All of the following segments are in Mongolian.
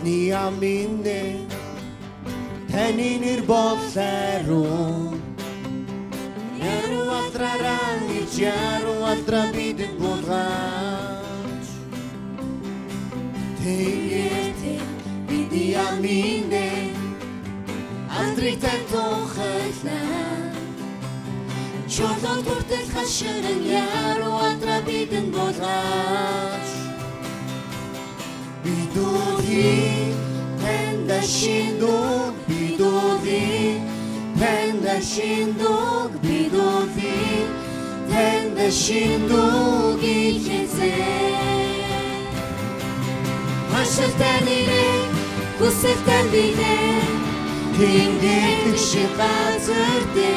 Бидний аминэ таны нэр бол хайруу яруу алдраараа ич яруу алдраа бидэд булгаач Тэнгэртэй бидний аминэ алдрыг тохиолнаа Чулуун хүртэл хаширан яруу алдраа бидэд булгаач Бидури Tenda shindog bidodi Tenda shindog bidodi Tenda shindog icheze Hashaltan ire kuseftan bine Tingetik shibazırde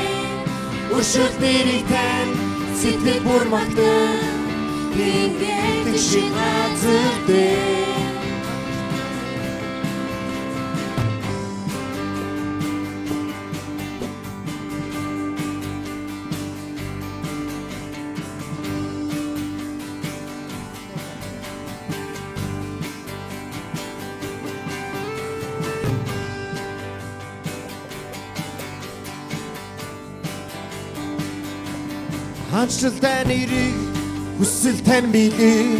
Uşuk birikten Sitlek vurmaktan Tingetik shibazırde Ханчлалтай нэрийг хүсэл тань билээ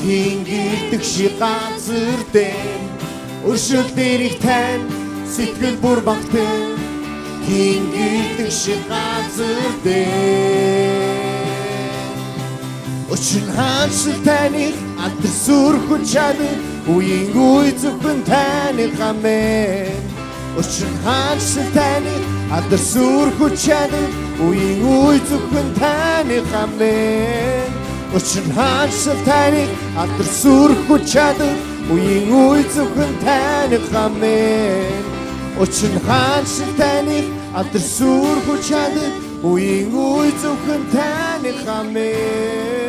Тэнгэрдэг шиг газар дээр Өршөөл дээрх тань сэтгэл бүр багтан Тэнгэрдэг шиг газар дээр Өчн ханчлалтай нэр алдар сүрхэн чадвар Үеийн үе зөвхөн таны хамээ Өчн ханчлалтай нэр алдар сүрхэн чадвар Үеийн үе зөвхөн таны хамээ Өчн ханчлалтай алдар сүрхэн чадвар Үеийн үе зөвхөн таны хамээ Өчн ханчлалтай алдар сүрхэн чадвар Үеийн үе зөвхөн таны хамээ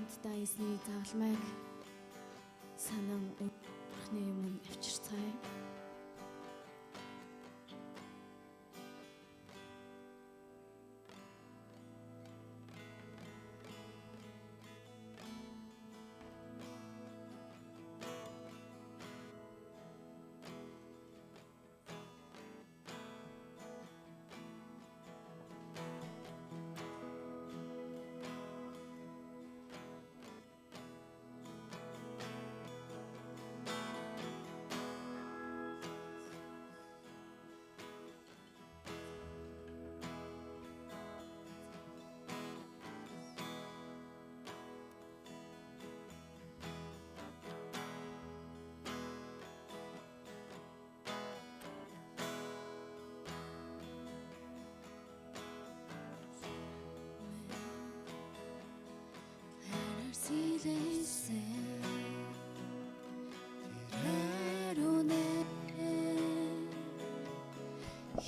Хамтдаа эзний загалмайг санан өрхний өмнө авчирцгаая.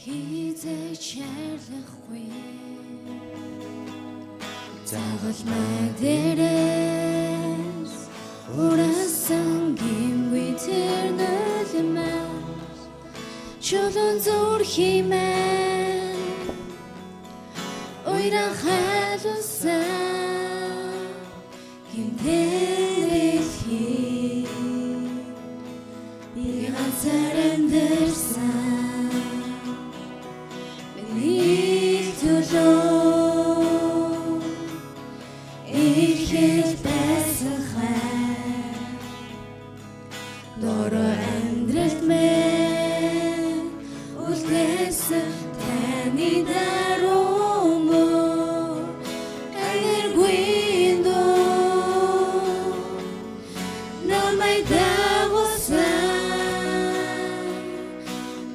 Хизээчлэхгүй загалмай дээрээс урасан гимгүй тэр нулимас чулуун зүрхимэн ойран халусан гимтэлхи би ганцаараа дэрсэн дарумо энергуиндо намай дагоса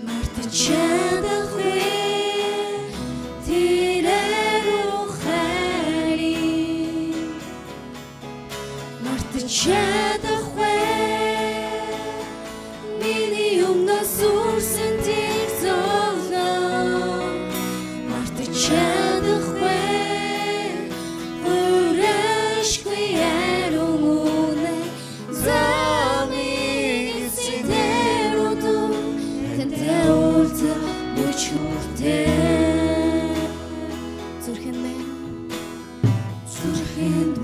мартачадахве тирерухари мартачадахве миний өмнөөс үрсэн тэр зовлоо мартачадахгүй өрөшгүй ярумune замиг сидерото тэнтэй урта бүчүртэй зүрхэнд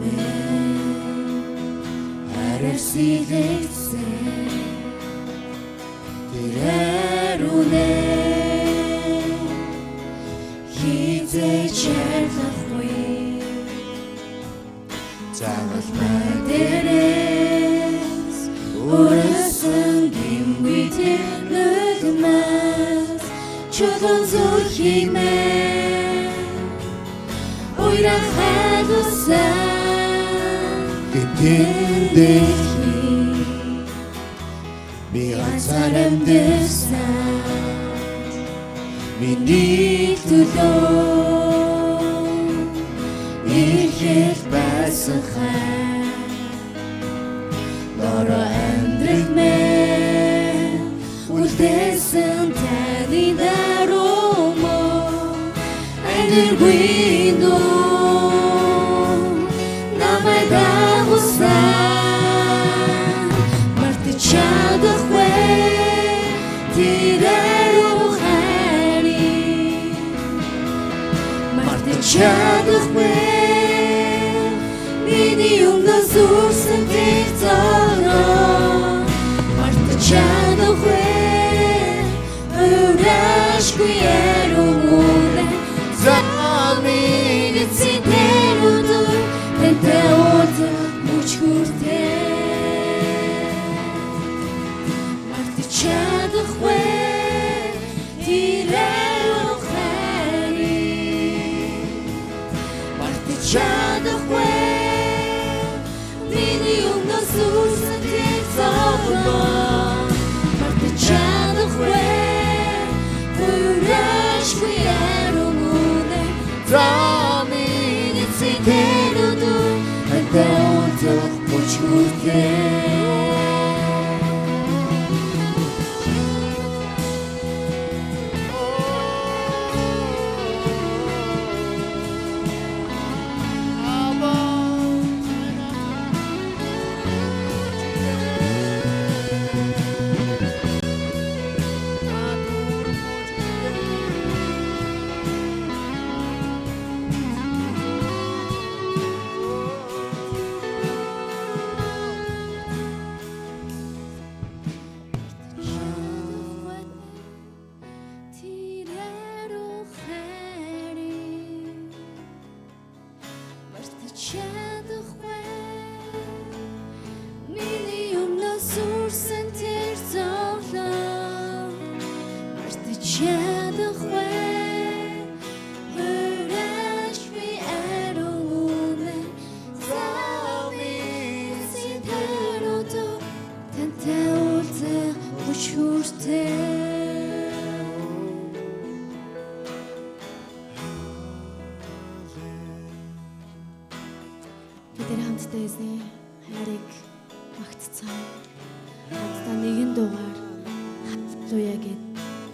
мэн харасилэгцэн Тэрэрүнэ хизээчэрлэхгүй заавал мэдэрээс урасан гимгүйтэй нүдмэс чулуун зүрхимэ уйрахадусан Гэтэндээ би ганцаар амьдсан миний төлөө ирэхэд байсан хай Лора амьдрах мэн үлдээсэн таны дарумо энергуиндо намай дагосан мартачадахгүй тирерухари мартачадахгүй миний өмнөөс үрсэн тэр зовлоо мартачадахгүй өрөшгүй ярумune замиг сидерото тэнтэй урта бүчүртэй мартачадахгүй тирерухари мартачадахгүй миний өмнөөс үрсэн тэр зовлоо мартачадахгүй өрөшгүй ярумune замиг сидерото тэнтэй урта бүчүртэй Бид хамтдаа эзний хайрыг магтцгаая. Хамтдаа нэгэн дугаар халелуя гэд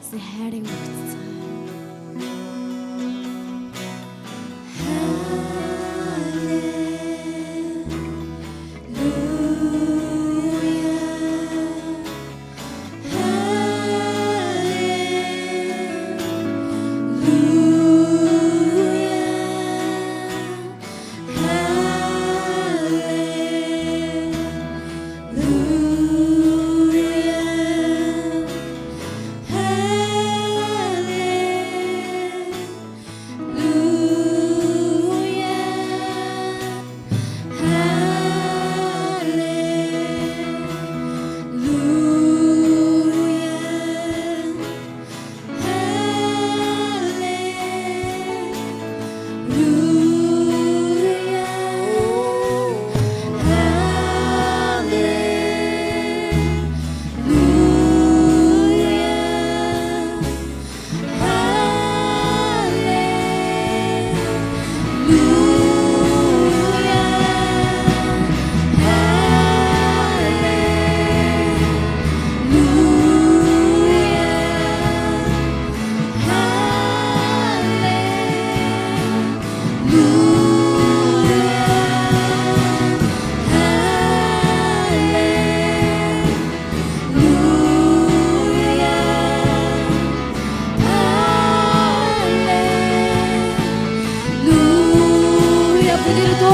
эзний хайрыг магтцгаая. Hallelujah.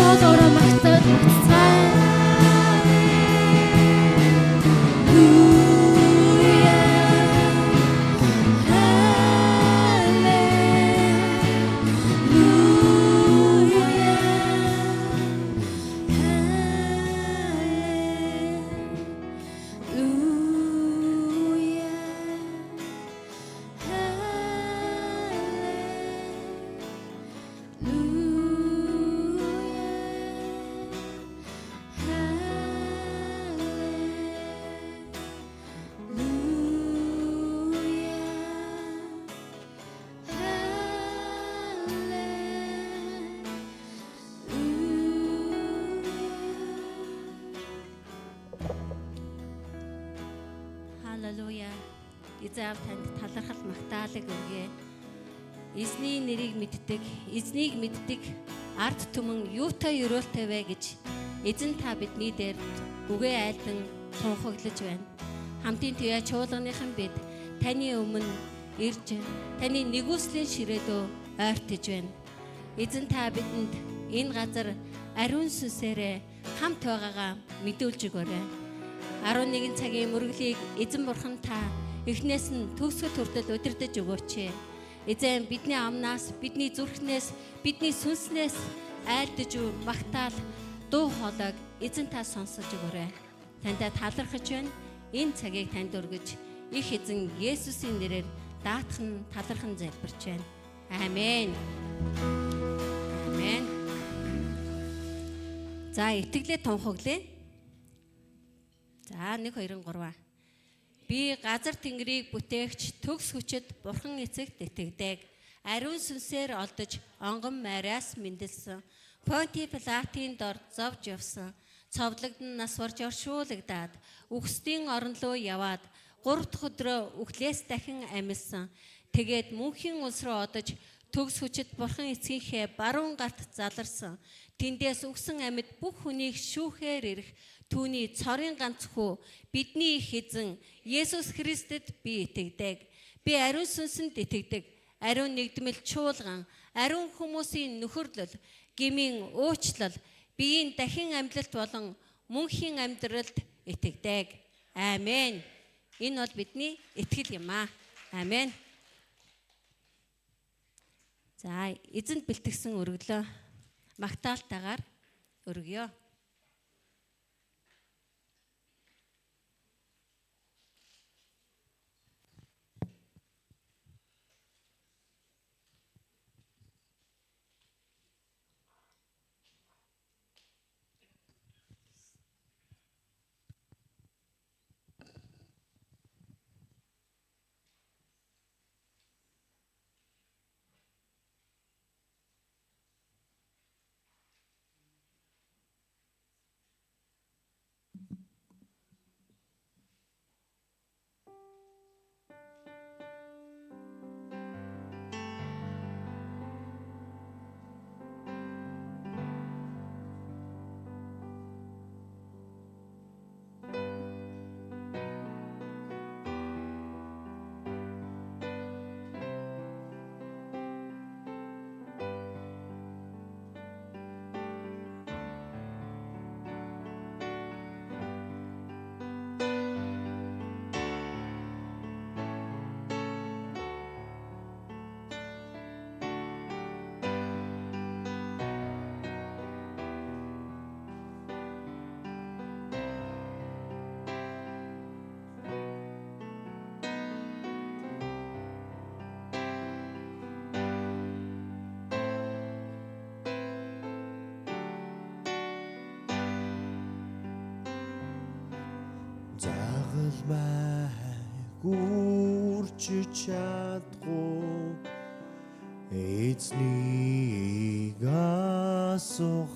шоолоороо магтцай. Халелуя. Эзэв танд талархал магтаалаг өгье. Эзний нэрийг мэддэг, эзнийг мэддэг ард түмэн юутай өрөөлтэй вэ гэж эзэн та бидний дээр үгээ айлдан тунхаглаж байна. Хамтын туяа чуулганыхан бид таны өмнө ирж таны нэгүслийн ширээдөө ойртож байна. Эзэн та бидэнд энэ газар ариун сүнсээрээ хамт байгаагаа мэдүүлж өгөөрэй. 11 цагийн мөрөглийг эзэн бурхан та эхнээс нь төгсгөл хүртэл удирдах өгөөч. Эзэн бидний амнаас, бидний зүрхнээс, бидний сүнснээс айлдж магтаал дуу хоолойг эзэн та сонсож өгөөрэй. Тантай талархаж байна. Энэ цагийг танд өргөж их эзэн Есүсийн нэрээр даатхан талархан залбирч байна. Амен. Амен. За итгэлээ тунхаглая. За 1 2 3. Би газар тэнгэрийг бүтээгч төгс хүчит бурхан эцэгт итгэдэг. Ариун сүнсээр олдож онгон мариас мэндэлсэн. Понти Пилатын дор зовж явсан. Цовдлогдсон нас барж оршуулгадаад үхсдийн орон руу яваад 3 дахь өдрөө үхлээс дахин амилсан. Тэгээд мөнхийн улс руу одож төгс хүчит бурхан эцгийнхээ баруун гарт заларсан. Тэндээс үгсэн амьд бүх хүнийг шүүхээр ирэх түүний цорын ганц хүү бидний их эзэн Есүс Христэд би итгэдэг. Би ариун сүнсэнд итгэдэг. Ариун нэгдмэл чуулган, ариун хүмүүсийн нөхөрлөл, гмийн уучлал, биеийн дахин амьдлалт болон мөнхийн амьдралд итгэдэг. Амен. Энэ бол бидний итгэл юм аа. Амен. За, эзэнд бэлтгэсэн өргөлөө магтаалтайгаар өргөё. Загалмай гүрч чадгүй эзнийг асуухаа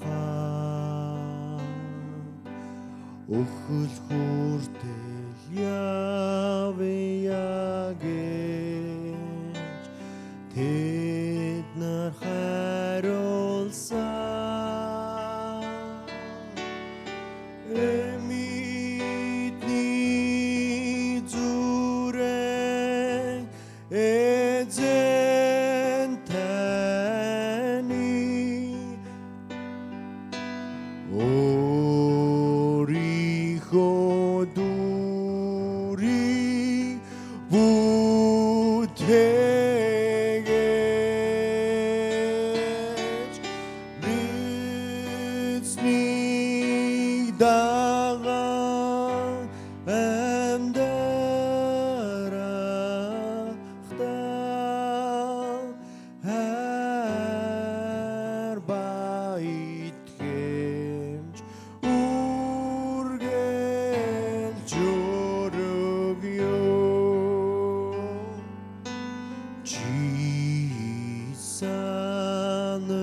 өхөл хүртэл явъя гэж тэд нар хариулсан.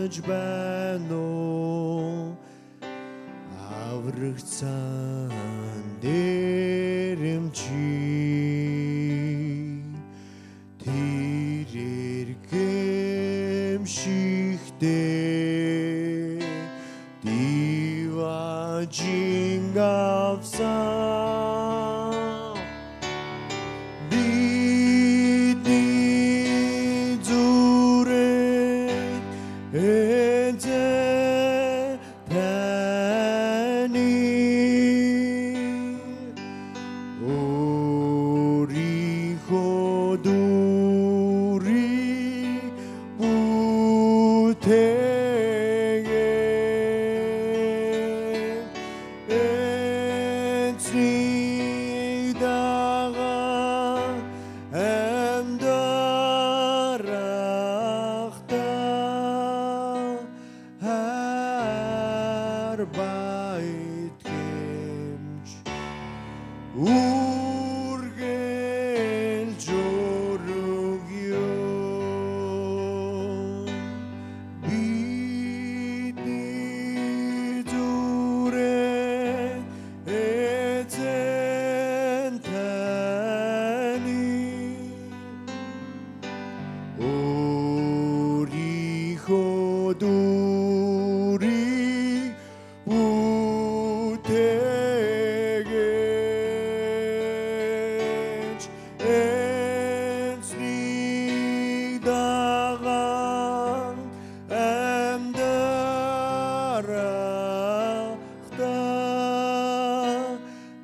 Диваж байна уу аврагцаан дээрэмчи тэр эргэмшихтэй диважин авсан бидний зүрэг эзэн таны өөрийнхөө дүрийг бүтээгээд эцний дагаа амьдарахтаа хар байт гэмж үргэл жургё бидний зүрэг эзэн таны өөрийнхөө дүрийг бүтээгээд эзний дагаа амьдарахтаа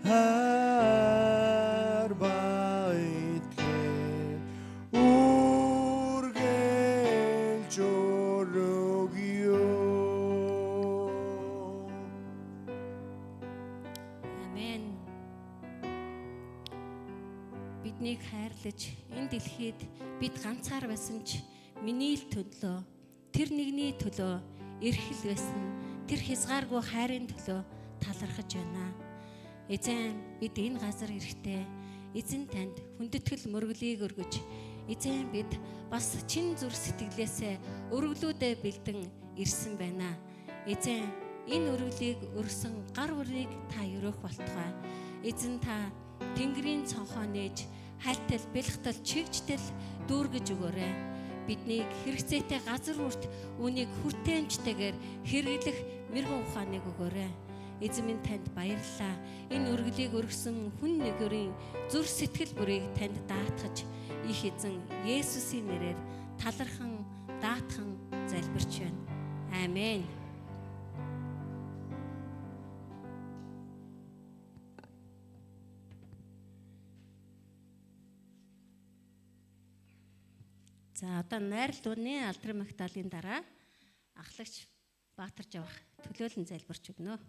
хар байтгий үргэл жургё. Амен. Биднийг хайрлаж энэ дэлхийд бид ганцаар байсан ч миний л төлөө тэр нэгний төлөө эрхэл байсан тэр хязгааргүй хайрын төлөө талархаж байна. Эзэн бид энэ газар ирэхдээ эзэн танд хүндэтгэл мөрөглийг өргөж эзэн бид бас чин зүр сэтгэлээсээ өргөлүүдээ бэлдэн ирсэн байна. Эзэн энэ өргөлийг өргсөн гар бүрийг та өрөөх болтугай. Эзэн та Тэнгэрийн цонхоо нээж хайлтал бэлхтэл чигжтэл дүүргэж өгөөрэй. Биднийг хэрэгцээтэй газар хүрт үнийг хүртээмжтэйгээр хэрэглэх мэрэгэн ухааныг өгөөрэй. Эзэн минь танд баярлалаа. Энэ өргөлийг өргөсөн хүн нэгөрийн зүр сэтгэл бүрийг танд даатгаж их эзэн Есүсийн нэрээр талархан даатхан залбирч байна. Амен. За одоо найрал дууны алдрын Магдалины дараа ахлагч Баатарч авах төлөөлөн залбирч өгнө.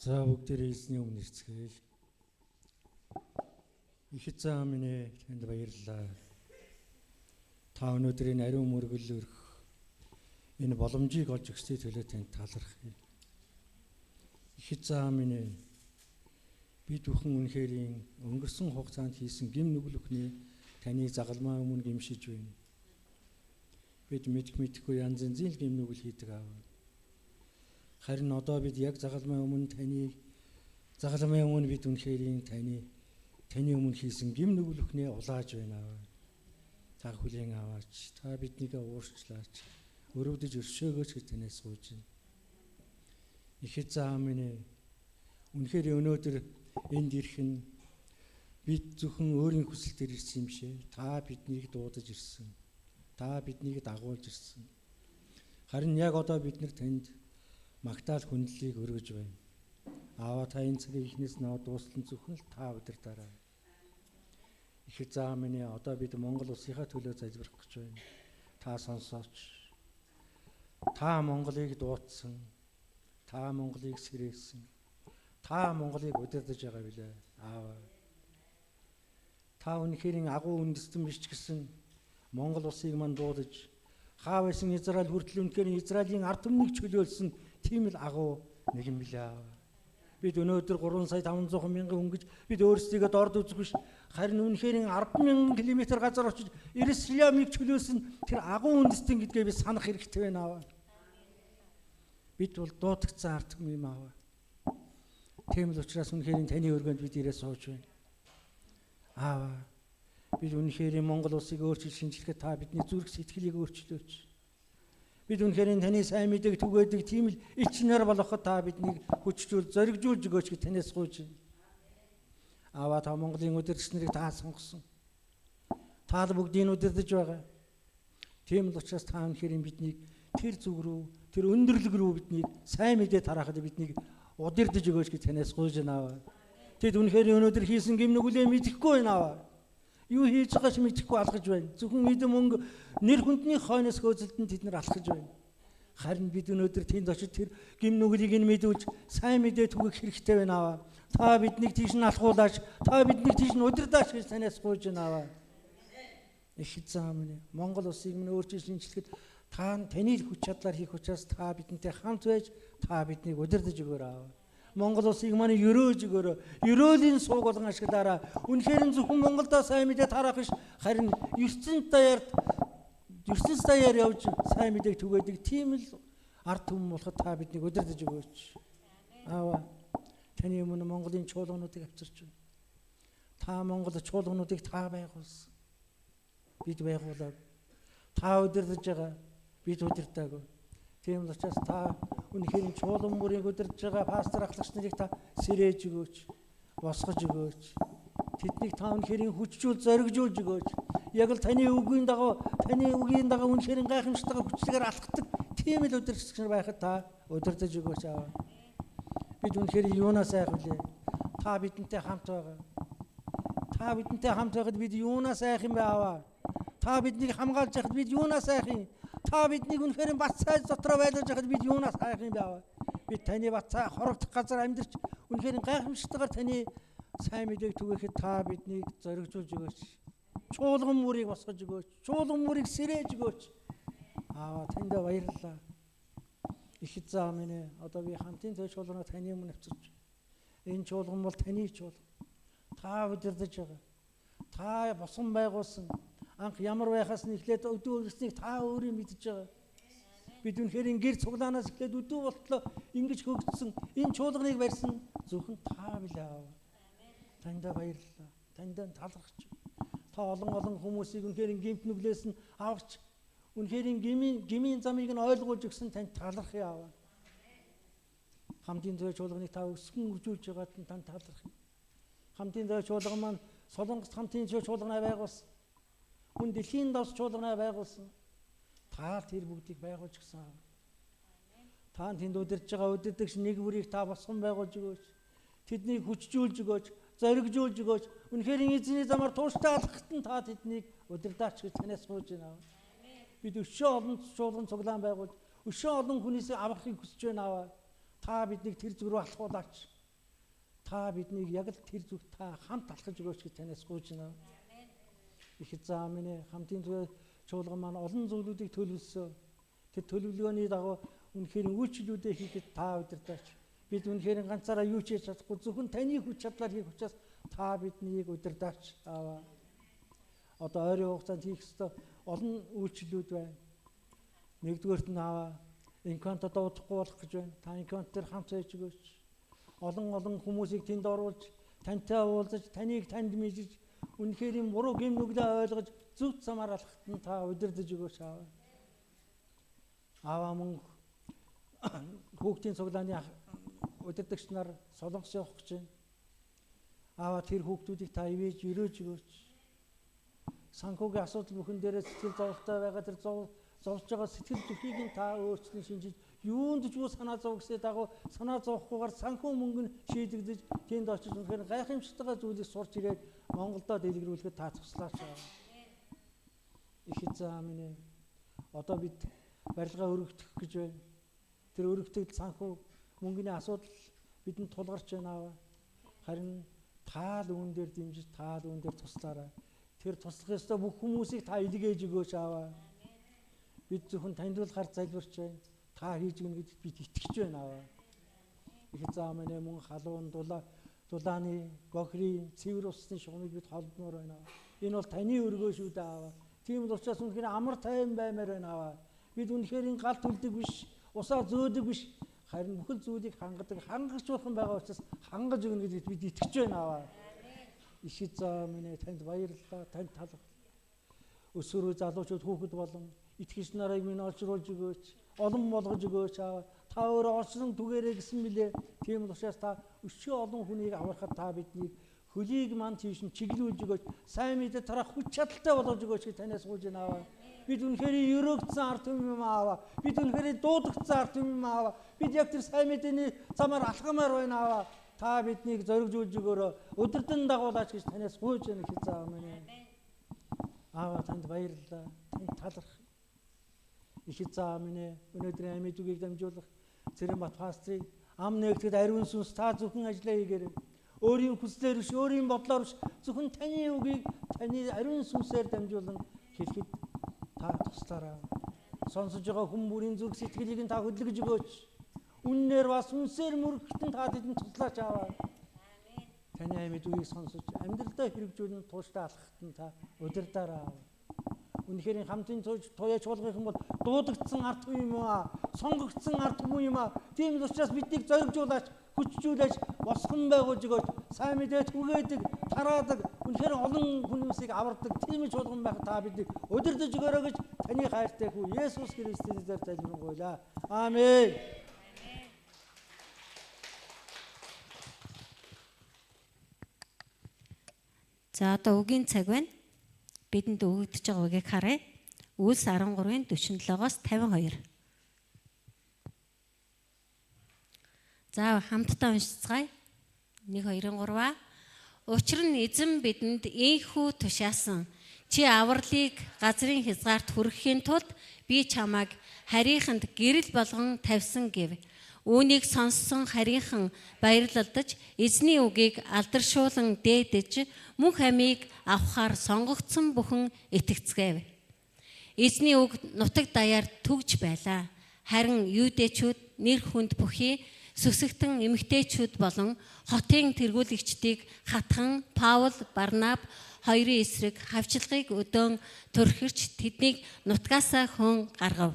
За бүгдээрээ эзний өмнө ирцгээе. Их эзэн минь ээ, танд баярлалаа. Та өнөөдөр энэ ариун мөргөл өрх энэ боломжийг олж өгсөй төлөө танд талархъя. Их эзэн минь ээ, бид бүхэн үнэхэрийн өнгөрсөн хугацаанд хийсэн гим нүглөхний таны загалмаа өмнө гимшиж байна. Бид мэдхгүй янз янзын гим нүгэл хийдэг аав. Харин одоо бид яг загалмаа өмнө бид үнэхэрийн таны өмнө хийсэн гим нүглөхнээ улааж байна аав. Та хүлээн аваач. Та биднийг уурчлаач. Өрөвдөж өршөөгөөч гэж танаас гуйж байна. Их эзэн минь ээ, үнэхээр өнөөдөр энд ирэх нь бид зөвхөн өөрийн хүсэлтээр ирсэн юм шээ. Та биднийг дуудаж ирсэн. Та биднийг дагуулж ирсэн. Харин яг одоо бид нар танд магтаал хүндлэлийг өргөж байна. Аава, та энэ цагийн ихнээс наваа дуустал зөвхөн л та удирдаарай. Их эзэн минь ээ, одоо бид Монгол улсынхаа төлөө залбирах гэж байна. Та сонсооч. Та Монголыг дуудсан. Та Монголыг сэрээсэн. Та Монголыг удирдах байгаа билээ. Аава. Та үнэхээр агуу үндэстэн биш ч гэсэн Монгол улсыг мань дуудаж хаа байсан Израиль хүртэл үнэхээр Израилийн ард түмнийг чөлөөлсөн тийм л агуу нэгэн билээ. Бид өнөөдөр 3,500,000 хүн гэж бид өөрсдийгөө дорд үзэх биш. Харин үнэхээр 10,000 км газар очиж Иерусалимыг чөлөөлсөн тэр агуу үндэстэн гэдгээ бид санах хэрэгтэй байна. Бид бол дуудагцсан ард түмэн юм аа. Тийм л учраас үнэхээр таны өргөнд бид ирээ сууж байна. Аава, бид үнэхээр Монгол улсыг өөрчилж шинжлэхэд та бидний зүрх сэтгэлийг өөрчлөөч. Бид үнэхээр таны сайн мэдээг түгээдэг тийм л ичнэр болоход та биднийг хүчжүүл зоригжуулж өгөөч гэж танаас гуйж байна. Аава, та Монголын удирдагч нарыг та сонгосон. Та л бүгдийг удирдах байгаа. Тийм л учраас та үнэхээр биднийг тэр зүг рүү, тэр өндөрлөг рүү биднийг сайн мэдээ тараахад биднийг удирдах өгөөч гэж танаас гуйж байна. Тэд үнэхээр өнөөдөр хийсэн гим нүглээ мэдэхгүй байна. Юу хийж байгаач мэдэхгүй алхаж байна. Зөвхөн эдэн мөнгө нэр хүндний хойноос хөөцөлтөнд тэд нар алхаж байна. Харин бид өнөөдөр тэнд очиж тэр гим нүглийг нь мэдүүлж сайн мэдээ түгэх хэрэгтэй байна. Та биднийг тийш нь алхуулаач, та биднийг тийш нь удирдаач гэж танаас гуйж байна. Их эзэн минь, Монгол улсыг минь өөрчилж шинжлэхэд таны хүч чадлаар хийх учраас та бидэнтэй хамт байж та биднийг удирдах өгөөрэй. Монгол улсыг манай өрөөж өгөөрэй. Өрөөлийн сууг болгон ашиглаарай. Үнэхээр зөвхөн Монголдоо сайн мэдээ тараах биш, харин ертөнц даяар явж сайн мэдээг түгээдэг тийм л ард түмэн болоход та биднийг удирдах өгөөч. Аава, таны өмнө Монголын чуулгануудыг авчирч байна. Та Монгол чуулгануудыг та байгуулсан. Бид байгуулаг. Та удирдах байгаа. Бид удирдаагүй. Тийм л учраас та үнэхээр чуулган мөрийг удирдах байгаа пастор ахлагч нарыг та сэрээж өгөөч, босгож өгөөч. Тэднийг та үнэхээр хүчжүүл зоригжуулж өгөөч. Яг л таны үгийн дагуу үнэхээр гайхамшигтай хүчлэгээр алхдаг тийм л удирдагч нар байхад та удирдах өгөөч аав. Бид үнэхээр юунаас айх вүлээ? Та бидэнтэй хамт байгаа. Та бидэнтэй хамт байхад бид юунаас айх юм бэ аав? Та биднийг хамгаалж байхад бид юунаас айх юм? Та биднийг үнэхээр бат цай дотроо байлгаж байхад бид юунаас айх юм бэ? Бид таны бат цай хорогдох газар амьдарч үнэхээр гайхамшигтайгаар таны сайн мэдээг түгээхэд та биднийг зоригжуулж өгөөч. Чуулган мөрийг босгож өгөөч. Чуулган мөрийг сэрээж өгөөч. Аава, танд баярлалаа. Их эзэн минь, одоо би хамтын төв чуулганаа таны өмнө авчирч. Энэ чуулган бол таны чуулган. Та удирдах байгаа. Та босон байгуулсан. Анх ямар байхаас нь эхлээд өдөө өрснийг та өөрөө мэдж байгаа. Бид үнэхээр гэр цуглаанаас эхлээд өдөө болтлоо ингэж хөгжсөн энэ чуулганыг барьсан зөвхөн та билээ аав. Танд баярлалаа. Танд талархаж. Та олон хүмүүсийг үнэхээр гэмт нүглээс нь авч үнэхээр гмийн замыг нь ойлгуулж өгсөн танд талархъя аав. Хамтын төв чуулганыг та өсгөн үржүүлж байгаад танд талархъя. Хамтын төв чуулган маань Солонгост хамтын төв чуулганаа байгуулсан. Хүн дэлхийн дос чуулганаа байгуулсан. Та тэр бүгдийг байгуулж гисэн. Та тэнд удирдах байгаа удирдагч нэг бүрийг та босгон байгуулж өгөөч. Тэднийг хүчжүүлж өгөөч, зоригжуулж өгөөч. Үнэхээр эзний замаар тууштай алхахад нь та тэднийг удирдаач гэж танаас гуйж байна. Бид өшөө олон чуулган цуглаан байгуулж, өшөө олон хүнээс аврахыг хүсэж байна. Та биднийг тэр зүг рүү алхуулаач. та биднийг яг л тэр зүг та хамт алхаж өгөөч гэж танаас гуйж байна. Их эзэн минь ээ, хамтын төлөө чуулган маань олон зүйлүүдийг төлөвлөсөн. Тэр төлөвлөгөөний дагуу үнэхээр үйлчлүүдээ хийхэд та удирдаач. Бид үнэхээр ганцаараа юу ч хийж чадахгүй, зөвхөн таны хүч чадлаар хийх учраас та биднийг удирдаач Аава. Одоо ойрын хугацаанд хийх ёстой олон үйлчлүүд байна. Нэгдүгээрт нь Аава, инконто дуудахгүй болох гэж байна. Та инконт дээр хамт байж өгөөч. Олон хүмүүсийг тэнд оруулж, тантай уулзаж, таныг танд мэдж, үнэхээр юм буруу гэм нүглээ ойлгож, зөв замаар алхахад нь та удирдах өгөөч Аава. Аава мөн хүүхдийн цуглааны удирдагч нар солонгос явах гэж байна. Аава тэр хүүхдүүдийг та ивэж өрөөж өгөөч. Санхүүгийн асуудал бүхэн дээрээ сэтгэл зовлонтой байгаа тэр зовж байгаа сэтгэл зүхийг нь та өөрчлөн шинжиж юунд ч юу санаа зовгсээ дагуу санаа зовхгүйгээр санхүү мөнгө нь шийдэгдэж тэнд очиж үнэхээр гайхамшигтай зүйлийг сурч ирээд Монголдо дэлгэрүүлэхэд та туслаач. Их эзэн минь одоо бид барилгаа өргөдөх гэж байна. Тэр өргөдөлд санхүү мөнгөний асуудал бидэнд тулгарч байна Аава. Харин таал үүн дээр дэмжиж таал үүн дээр туслаарай. Тэр туслах ёстой бүх хүмүүсийг та илгээж өгөөч Аава. Бид зөвхөн танд л гар залбирч байна. Та хийж өгнө гэдэгт бид итгэж байна Аава. Их эзэн минь мөн халуун дулааны гохрийн цэвэр усны шугамыг бид холдмоор байна. Энэ бол таны өргөө шүү дээ Аава. Тийм л учраас үнэхээр амар тайван баймаар байна Аава. Бид үнэхээр энэ галт үлдэг биш, усаа зөөдөг биш. Харин бүхэл зүйлийг хангаж болох байгаа учраас хангаж өгнө гэдэгт бид итгэж байна Аава. Их эзэн минь танд баярлалаа, танд талархал. Өсвөрөө залуучууд хүүхэд болон итгэгч нарыг минь олжруулж өгөөч, олон болгож өгөөч Аава. Та өөрөө олсон түгээрээ гэсэн мөлий. Тийм л учраас та өшөө олон хүнийг аврахад та биднийг хөлийг мань тийш нь чиглүүлж өгөөч, сайн мэдээ тарах хүч чадалтай болгож өгөөч гэж танаас гуйж байна Аава. Бид үнэхээр өрөөгдсөн ард түмэн юм Аава. Бид үнэхээр дуудагдсан ард түмэн Аава. Бид яг тэр сайн мэдээний замаар алхамаар байна Аава. Та биднийг зоригжуулж өгөөрэй. Өдөрдөн дагуулаач гэж танаас гуйж байна их эзэн минь. Аава танд баярлалаа. Танд талархав. Их эзэн минь өнөөдрийн амьд үгийг дамжуулах Цэрэнбат пастрыг ам нэгтгэд ариун сүнс та зөвхөн ажиллаа хийгээрэй. Өөрийн хүслээр биш, өөрийн бодлоор биш, зөвхөн таны үгийг таны ариун сүнсээр дамжуулан хэлэхэд та туслаарай. Сонсож байгаа хүн бүрийн зүрх сэтгэлийг нь та хөдөлгөж өгөөч. Үннээр бас үнсээр мөрөгтөн та тэдэнд туслаач Аава. Таны амьд үгийг сонсож амьдралдаа хэрэгжүүлэн тууштай алхахад нь та удирдаарай Аава. Үнэхээр хамтын туяа чуулгын бол дуудагдсан ард түмэн юм аа, сонгогдсон ард түмэн юм аа. Тийм л учраас биднийг зоригжуулаач, хүчжүүлээч, босгон байгуулж өгөөч. Сайн мэдээ түгээдэг, тараадаг, үнэхээр олон хүмүүсийг авардаг тийм чуулган байх та биднийг удирдах өгөөрэй гэж таны хайртай хүү Есүс Христосийн нэрээр залбирanгуйлаа. Аамен. За одоо үгийн цаг байна. Бидэнд өгөгдөж байгаа үгийг харъя. Үлс 13-ын 47-оос 52. За хамтдаа уншицгаая. 1 2 3. Учир нь эзэн бидэнд ийхүү тушаасан. Чи авралыг газрын хязгаарт хүрэхийн тулд би чамайг харийнханд гэрэл болгон тавьсан гэв. Үүнийг сонссон харийнхан баярлалдаж эзний үгийг алдаршуулан дээдэж мөнх амийг авахаар сонгогдсон бүхэн итгэцгээв. Эзний үг нутаг даяар түгж байлаа. Харин юудэчүүд нэр хүнд бүхий сүсэгтэн эмэгтэйчүүд болон хотын тэргүүлэгчдийг хатхан Паул, Барнаб хоёрын эсрэг хавчлагыг өдөөн төрхирч тэднийг нутгаасаа хүн гаргав.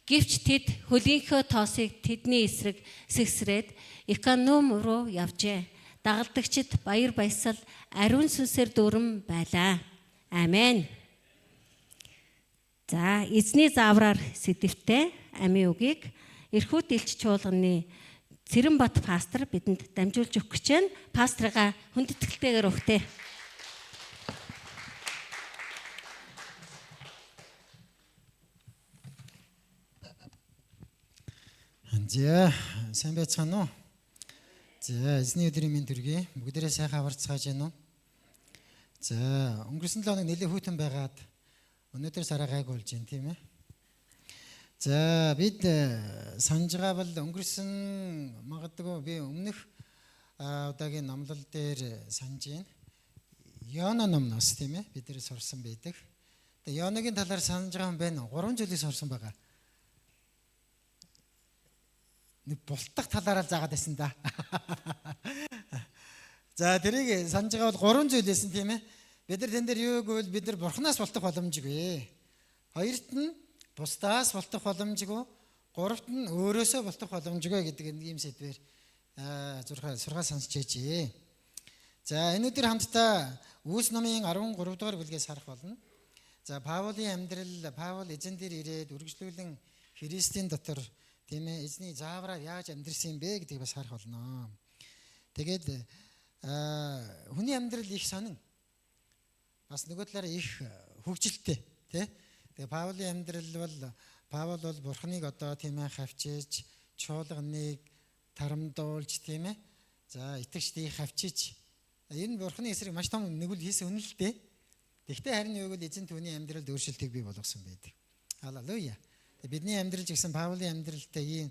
Гэвч тэд хөлийнхөө тоосыг тэдний эсрэг сэгсрээд Икониум руу явжээ. Дагалдагчид баяр баясгал ариун сүнсээр дүүрэн байлаа. Амен. За эзний заавраар сэдвтэ амийн үгийг Эрхүүд элч чуулганы Цэрэнбат пастор бидэнд дамжуулж өгөх гэж байна. Пастрыгаа хүндэтгэлтэйгээр өгтээ. За сайн байцгаана уу? За эзний өдрийн мэнд төргий. Бүгдээрээ сайхан аварцгааж байна уу? За өнгөрсөн 7 хоног нэлээд хүйтэн байгаад өнөөдөр сараа гайг болж байна тийм ээ. За бид санаж байгаа бол өнгөрсөн магадгүй би өмнөх удаагийн номлол дээр санаж байна. Йона номноос тийм ээ бид нэр сурсан байдаг. Тэгээ Йонагийн талаар санаж байгаа юм байна. 3 жилийн сурсан байгаа. Нэг бултах талаараа заагаад байсан да. За тэрийг санаж байгаа бол 3 зүйл байсан тийм ээ. Бид нар тэн дээр юу гэвэл бид нар бурхнаас бултах боломжгүй. Хоёрт нь бусдаас бултах боломжгүй. Гуравт нь өөрөөсөө бултах боломжгүй гэдэг ийм сэдвээр сургаал сонсч ээжээ. За энэ өдөр хамтдаа Үүс номын 13 дугаар бүлгээс харах болно. За Паулийн амьдрал, Паул эзэн дээр ирээд үргэлжлүүлэн Христийн дотор тийм ээ эзний заавраар яаж амьдрсан юм бэ гэдгийг бас харах болно. Тэгээд хүний амьдрал их сонин. Бас нөгөө талаараа их хөгжилтэй тий. Тэгээ Паулийн амьдрал бол Паул бол Бурхныг одоо тийм ээ хавчиж, чуулганыг тарамдуулж тийм ээ. За итгэжтийг хавчиж энэ Бурхны эсрэг маш том нэгүл хийсэн үнэн л дээ. Тэгтээ харин юу гэвэл эзэн түүний амьдралд өөрчлөлтийг бий болгосон байдаг. Халелуя. Бидний амьдрал гэсэн Паулийн амьдралтай ийм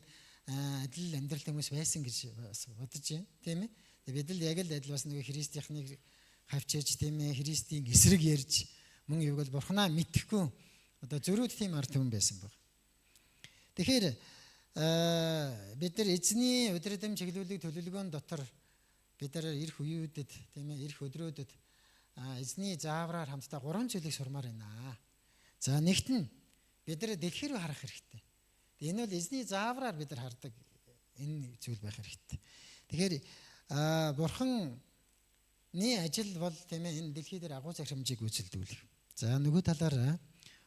адил амьдралтай хүмүүс байсан гэж бодож байна. Тийм ээ. Бид л яг л адил бас нөгөө Христийнхнийг хавчиж тийм ээ Христийн эсрэг ярьж мөн юу гэвэл Бурхнаа мэдхгүй одоо зөрүүд тийм ард түмэн байсан баг. Тэгэхээр бид нар эзний өдрөдөм чиглүүлэг төлөвлөгөөн дотор бид нар ирэх үеүүдэд тийм ээ ирэх өдрүүдэд эзний заавраар хамтдаа 3 зүйлийг сурмаар байна. За нэгт нь бид нар дэлхий рүү харах хэрэгтэй. Энэ бол эзний заавраар бид нар хардаг энэ зүйл байх хэрэгтэй. Тэгэхээр Бурханы ажил бол тийм ээ энэ дэлхий дээр агуу захирамжийг үйлчлүүлэх. За нөгөө талаараа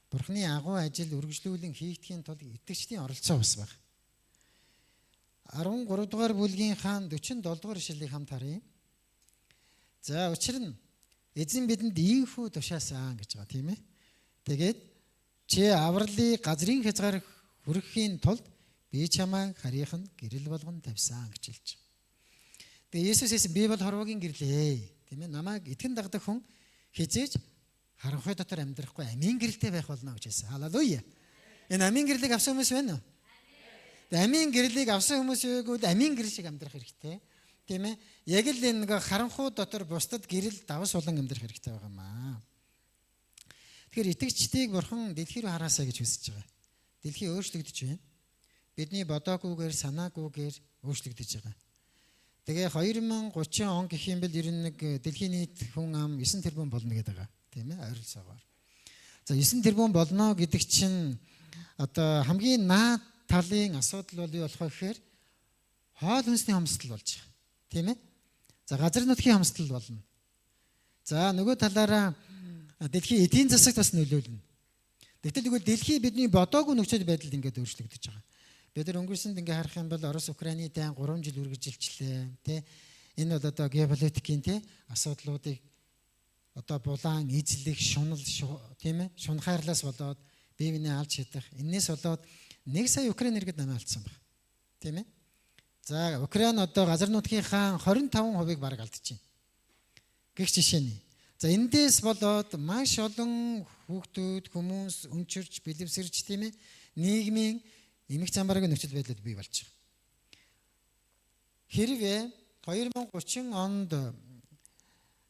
Бурханы агуу ажил үргэлжлүүлэн хийгдэхийн тулд итгэгчдийн оролцоо бас байна. 13 дугаар бүлгийн хаан 47 дугаар ишлэлийг хамт харъя. За учир нь эзэн бидэнд ийхүү тушаасан гэж байгаа тийм ээ. Тэгээд чи авралыг газрын хязгаар хүрэхийн тулд би чамайг харийнх нь гэрэл болгон тавьсан гэж хэлж байна. Тэгээд Есүс хэлсэн би бол хорвогийн гэрлээ. Тийм ээ. Намайг итгэн дагдаг хүн хизээж харанхуй дотор амьдрахгүй амийн гэрэлтэй байх болно гэж хэлсэн. Халелуя. Энэ амийн гэрлийг авсан хүмүүс байна уу? Амийн гэрлийг авсан хүмүүс юугүйд амийн гэрэл шиг амьдрах хэрэгтэй. Тийм ээ. Яг л энэ нэг харанхуй дотор бусдад гэрэл давс улан амьдрах хэрэгтэй байгаа юм аа. Тэгэхээр итгэгчдийг Бурхан дэлхий рүү хараасаа гэж хүсэж байгаа. Дэлхий өөрчлөгдөж байна. Бидний бодоогүйгээр санаагүйгээр өөрчлөгдөж байгаа. Тэгээ 2030 он гэх юм бол ер нь нэг дэлхийн нийт хүн ам 9 тэрбум болно гэдэг байгаа. Тийм ээ, ойролцоогоор. За 9 тэрбум болно гэдэг чинь одоо хамгийн наад талын асуудал бол юу болох вэ гэхээр хоол хүнсний хомсдол болж байгаа. Тийм ээ? За газар нутгийн хомсдол болно. За нөгөө талаараа дэлхийн эдийн засагт бас нөлөөлнө. Гэтэл тэгвэл дэлхий бидний бодоогүй нөхцөл байдал ингээд өөрчлөгдөж байгаа. Бид нар өнгөрсөнд ингээ харах юм бол Орос Украины дайн 3 жил үргэлжилчлээ. Тэ энэ бол одоо геополитикийн тэ асуудлуудыг одоо булаан эзлэх, шунал тийм ээ шунхаарлаас болоод бие биенээ алж чадах. Энээс болоод 1 сая Украин иргэд намаа алдсан баг. Тийм ээ. За Украин одоо газар нутгийнхаа 25%-ыг бараг алдчихэв. Гэх жишээ нь. За эндээс болоод маш олон хүүхдүүд, хүмүүс өнчирч, бэлэвсэрч тийм ээ нийгмийн эмх замбаргийн нөхцөл байдлууд бий болж байгаа. Хэрвээ 2030 онд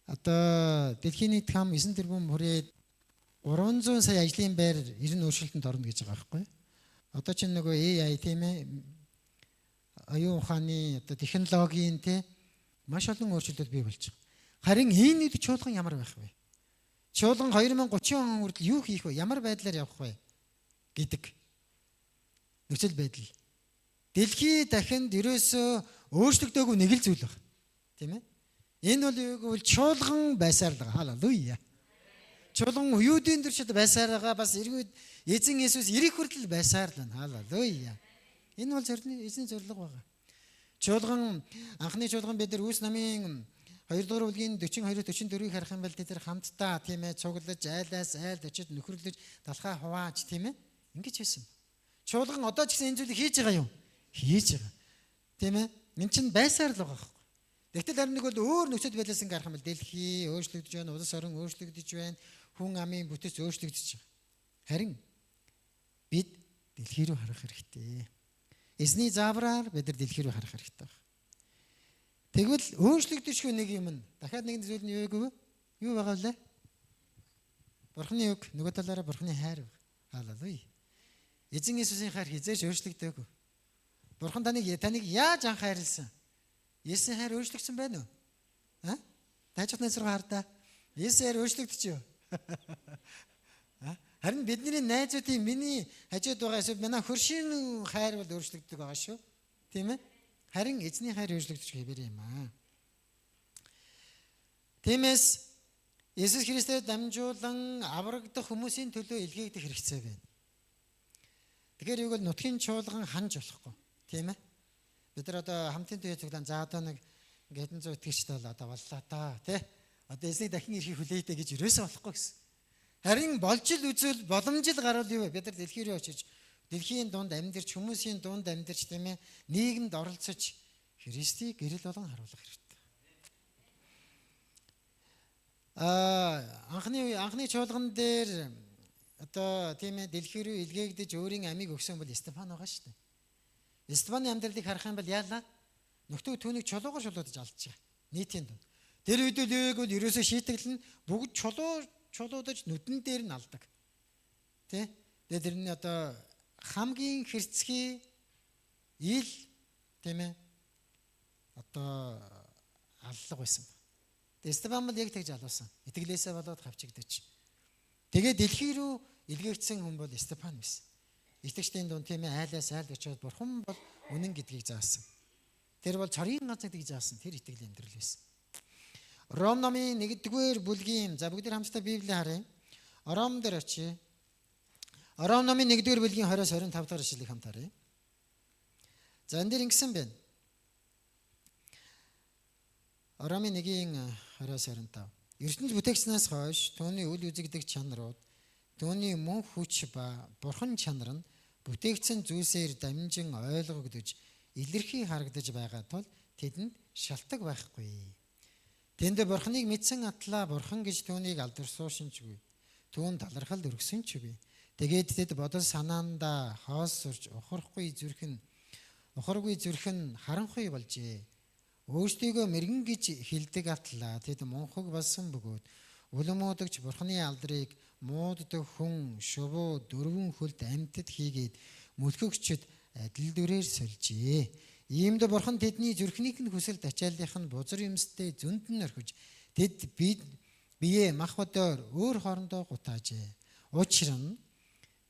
одоо дэлхийн нийт хам 9 тэрбум хүрээд 300 сая ажлын байр ер нь өөрчлөлтөнд орно гэж байгаа байхгүй. Одоо чинь нөгөө AI тийм ээ оюун ухааны одоо технологийн те маш олон өөрчлөлтүүд бий болж байгаа. Харин энэ үед чуулган ямар байх вэ? Чуулган 2030 он хүртэл юу хийх вэ? Ямар байдлаар явах вэ гэдэг нөхцөл байдал. Дэлхий дахинд ерөөсөө өөрчлөгдөөгүй нэг л зүйл байна. Тийм ээ? Энэ бол юу гэвэл чуулган байсаар л байгаа. Халелуя. Чуулган юудын төршид байсаар байгаа бас эргүүд эзэн Есүс ирэх хүртэл байсаар л байна. Халелуя. Энэ бол эзний зорилго байгаа. Чуулган анхны чуулган бид нар Үүс намын 2 дугаар бүлгийн 42-44-ийг харах юм бол тэд нар хамтдаа тийм ээ цуглаж айлаас айл очиж нөхөрлөж далхаа хувааж тийм ээ ингэж хийсэн. Чуулган одоо ч гэсэн энэ зүйлийг хийж байгаа юу? Хийж байгаа. Тийм ээ? Энд чинь байсаар л байгаа байхгүй. Тэгтэл харин нэг бол өөр нөхцөл байдлаас ингээ харах юм бол дэлхий өөрчлөгдөж байна, улс орон өөрчлөгдөж байна, хүн амын бүтэц өөрчлөгдөж байгаа. Харин бид дэлхий рүү харах хэрэгтэй. Эзний заавраар бид нар дэлхий рүү харах хэрэгтэй байна. Тэгвэл өөрчлөгдөшгүй нэг юм нь дахиад нэг зүйл нь юу вэ? Юу байгаа вэ? Бурхны үг, нөгөө талаараа Бурхны хайр байна. Халелуя. Эзэн Иесусийн хайр хизээж өөрчлөгдөөгүй. Бурхан таныг яаж анх хайрлсан? Есүсийн хайр өөрчлөгдсөн байна уу? Тажих найз руу хардаа. Есүсийн хайр өөрчлөгдөж юу? Харин бидний найзуудын миний хажууд байгаа эсвэл манай хөршийн хайр бол өөрчлөгддөг байгаа шүү. Тийм ээ? Харин эзний хайр өөрчлөгдөж хэвээр юм аа. Тиймээс Есүс Христээр дамжуулан аврагдах хүмүүсийн төлөө илгээгдэх хэрэгцээ байна. Тэгэхээр юу гэвэл нутгийн чуулган ханж болохгүй. Тийм ээ? Бид нар одоо хамтын төвийн цуглаан за одоо нэг хэдэн зуун итгэгчтэй бол одоо боллоо та тий. Одоо эзнийг дахин ирхийг хүлээдэ гэж юусоо болохгүй гэсэн. Харин болж л үзвэл боломжил гарвал юу вэ? Бид нар дэлхий рүү очиж дэлхийн дунд амьдарч хүмүүсийн дунд амьдарч тийм ээ нийгэмд оролцож Христийг гэрэл болон харуулах хэрэгтэй. Анхны чуулган дээр одоо тийм ээ дэлхий рүү илгээгдэж өөрийн амийг өгсөн бол Стефан байгаа шүү дээ. Стефаны амьдралыг харах юм бол яалаа нөхдөө түүнийг чулуугаар шулуудаж алдчих. Нийтийн дунд. Тэр үед л юуг бол ерөөсөө шийтгэлэн бүгд чулуудаж нүдэн дээр нь алдаг. Тэ? Тэгээд тэр нь одоо хамгийн хэрцгий ил тийм ээ одоо аллах байсан. Стефан бол яг тэгж алуусан. Итгэлээсээ болоод хавчигдаж. Тэгээд дэлхий рүү илгээгдсэн хүн бол Стефан байсан. Итгэгчдийн дунд тийм ээ айлаас айл очиод бурхан бол үнэн гэдгийг заасан. Тэр бол цорын ганцыг гэж заасан. Тэр итгэлийн амьдрал байсан. Ром номын 1-р бүлгийн за бүгд хамтдаа Библийг харъя. Ром дээр очие. Ром номын 1-р бүлгийн 20-25 дахь ишлэгийг хамт харъя. За энэ дэр ингэсэн байна. Ромын 1:20-25. ертөнц бүтээгчнээс хойш түүний үл үзэгдэх чанарууд, түүний мөн хүч ба бурхан чанар нь бүтээгдсэн зүйлсээр дамжин ойлгогдож, илэрхий харагдаж байгаа тул тэдэнд шалтгаан байхгүй. Тэнд бурханыг мэдсэн атлаа бурхан гэж түүнийг алдаршуулсанчгүй. Түүн талархал өргөсөнчгүй. Тэгээд тэд бодол санаандаа хоос сурж ухаргүй зүрхэн харанхуй болжээ. Өөрсдийгөө мэрэгэн гэж хэлдэг атлаа тэд мунхаг болсон бөгөөд үлэмүүдэгч бурханы алдрыг мууддаг хүн шувуу дөрвөн хөлд амьтад хийгээд мөлхөгчд адил дүрээр сольжээ. Иймд бурхан тэдний зүрхнийх нь хүсэл тачааллынх нь бузар юмстэй зөнд нь орхиж тэд бие мах бодоор өөр хоорондоо гутаажээ. Учир нь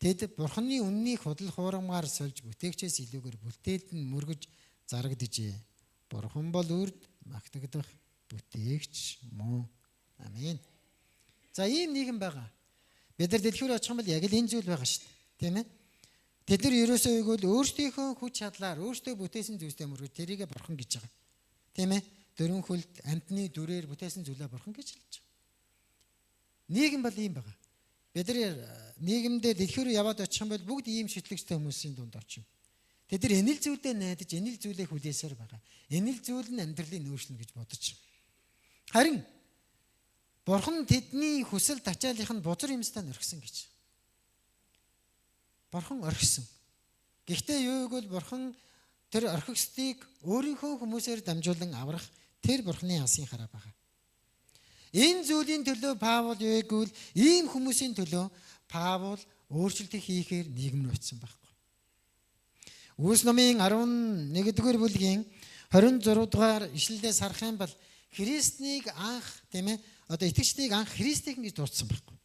тэд бурханы үннийг худал хуурмаар сольж бүтээгчээс илүүгээр бүтээлд нь мөргөж зарагдажээ. Бурхан бол үрд магтагдах бүтээгч мөн. Амен. За ийм нийгэм байгаа. Бид нар дэлхий рүү очих юм бол яг л энэ зүйл байгаа шүү дээ. Тийм ээ? Тэд нар ерөөсөө игэл өөрсдийнхөө хүч чадлаар өөрсдөө бүтээсэн зүйлстэй мөргөж тэрийгэ бурхан гэж байгаа. Тийм ээ? Дөрвөн хөлд амтны дүрээр бүтээсэн зүйлээ бурхан гэж хэлж байгаа. Нийгэм бол ийм байгаа. Бид нар нийгэмдээ дэлхий рүү яваад очих юм бол бүгд ийм шитлэгчтэй хүмүүсийн дунд орчих юм. Тэд нар энэ л зүйлдээ найдаж, энэ л зүйлээ хүлээсээр байгаа. Энэ л зүйл нь амьдралыг нөөшлнө гэж бодож. Харин бурхан тэдний хүсэл тачааллынх нь бузар юмстай орхисон гэж. Бурхан орхисон. Гэхдээ юу гэвэл бурхан тэр орхигсдыг өөрийнхөө хүмүүсээр дамжуулан аврах тэр бурханы алсын хараа байгаа. Энэ зүйлийн төлөө Паул юу гэвэл ийм хүмүүсийн төлөө Паул өөрчлөлтийг хийхээр нийгэм рүү очсон байхгүй. Үлс номын 11-р бүлгийн 26 дугаар ишлэлээс харах юм бол Христнийг анх тийм ээ одоо итгэгчдийг анх Христийг гэж дуудсан байхгүй.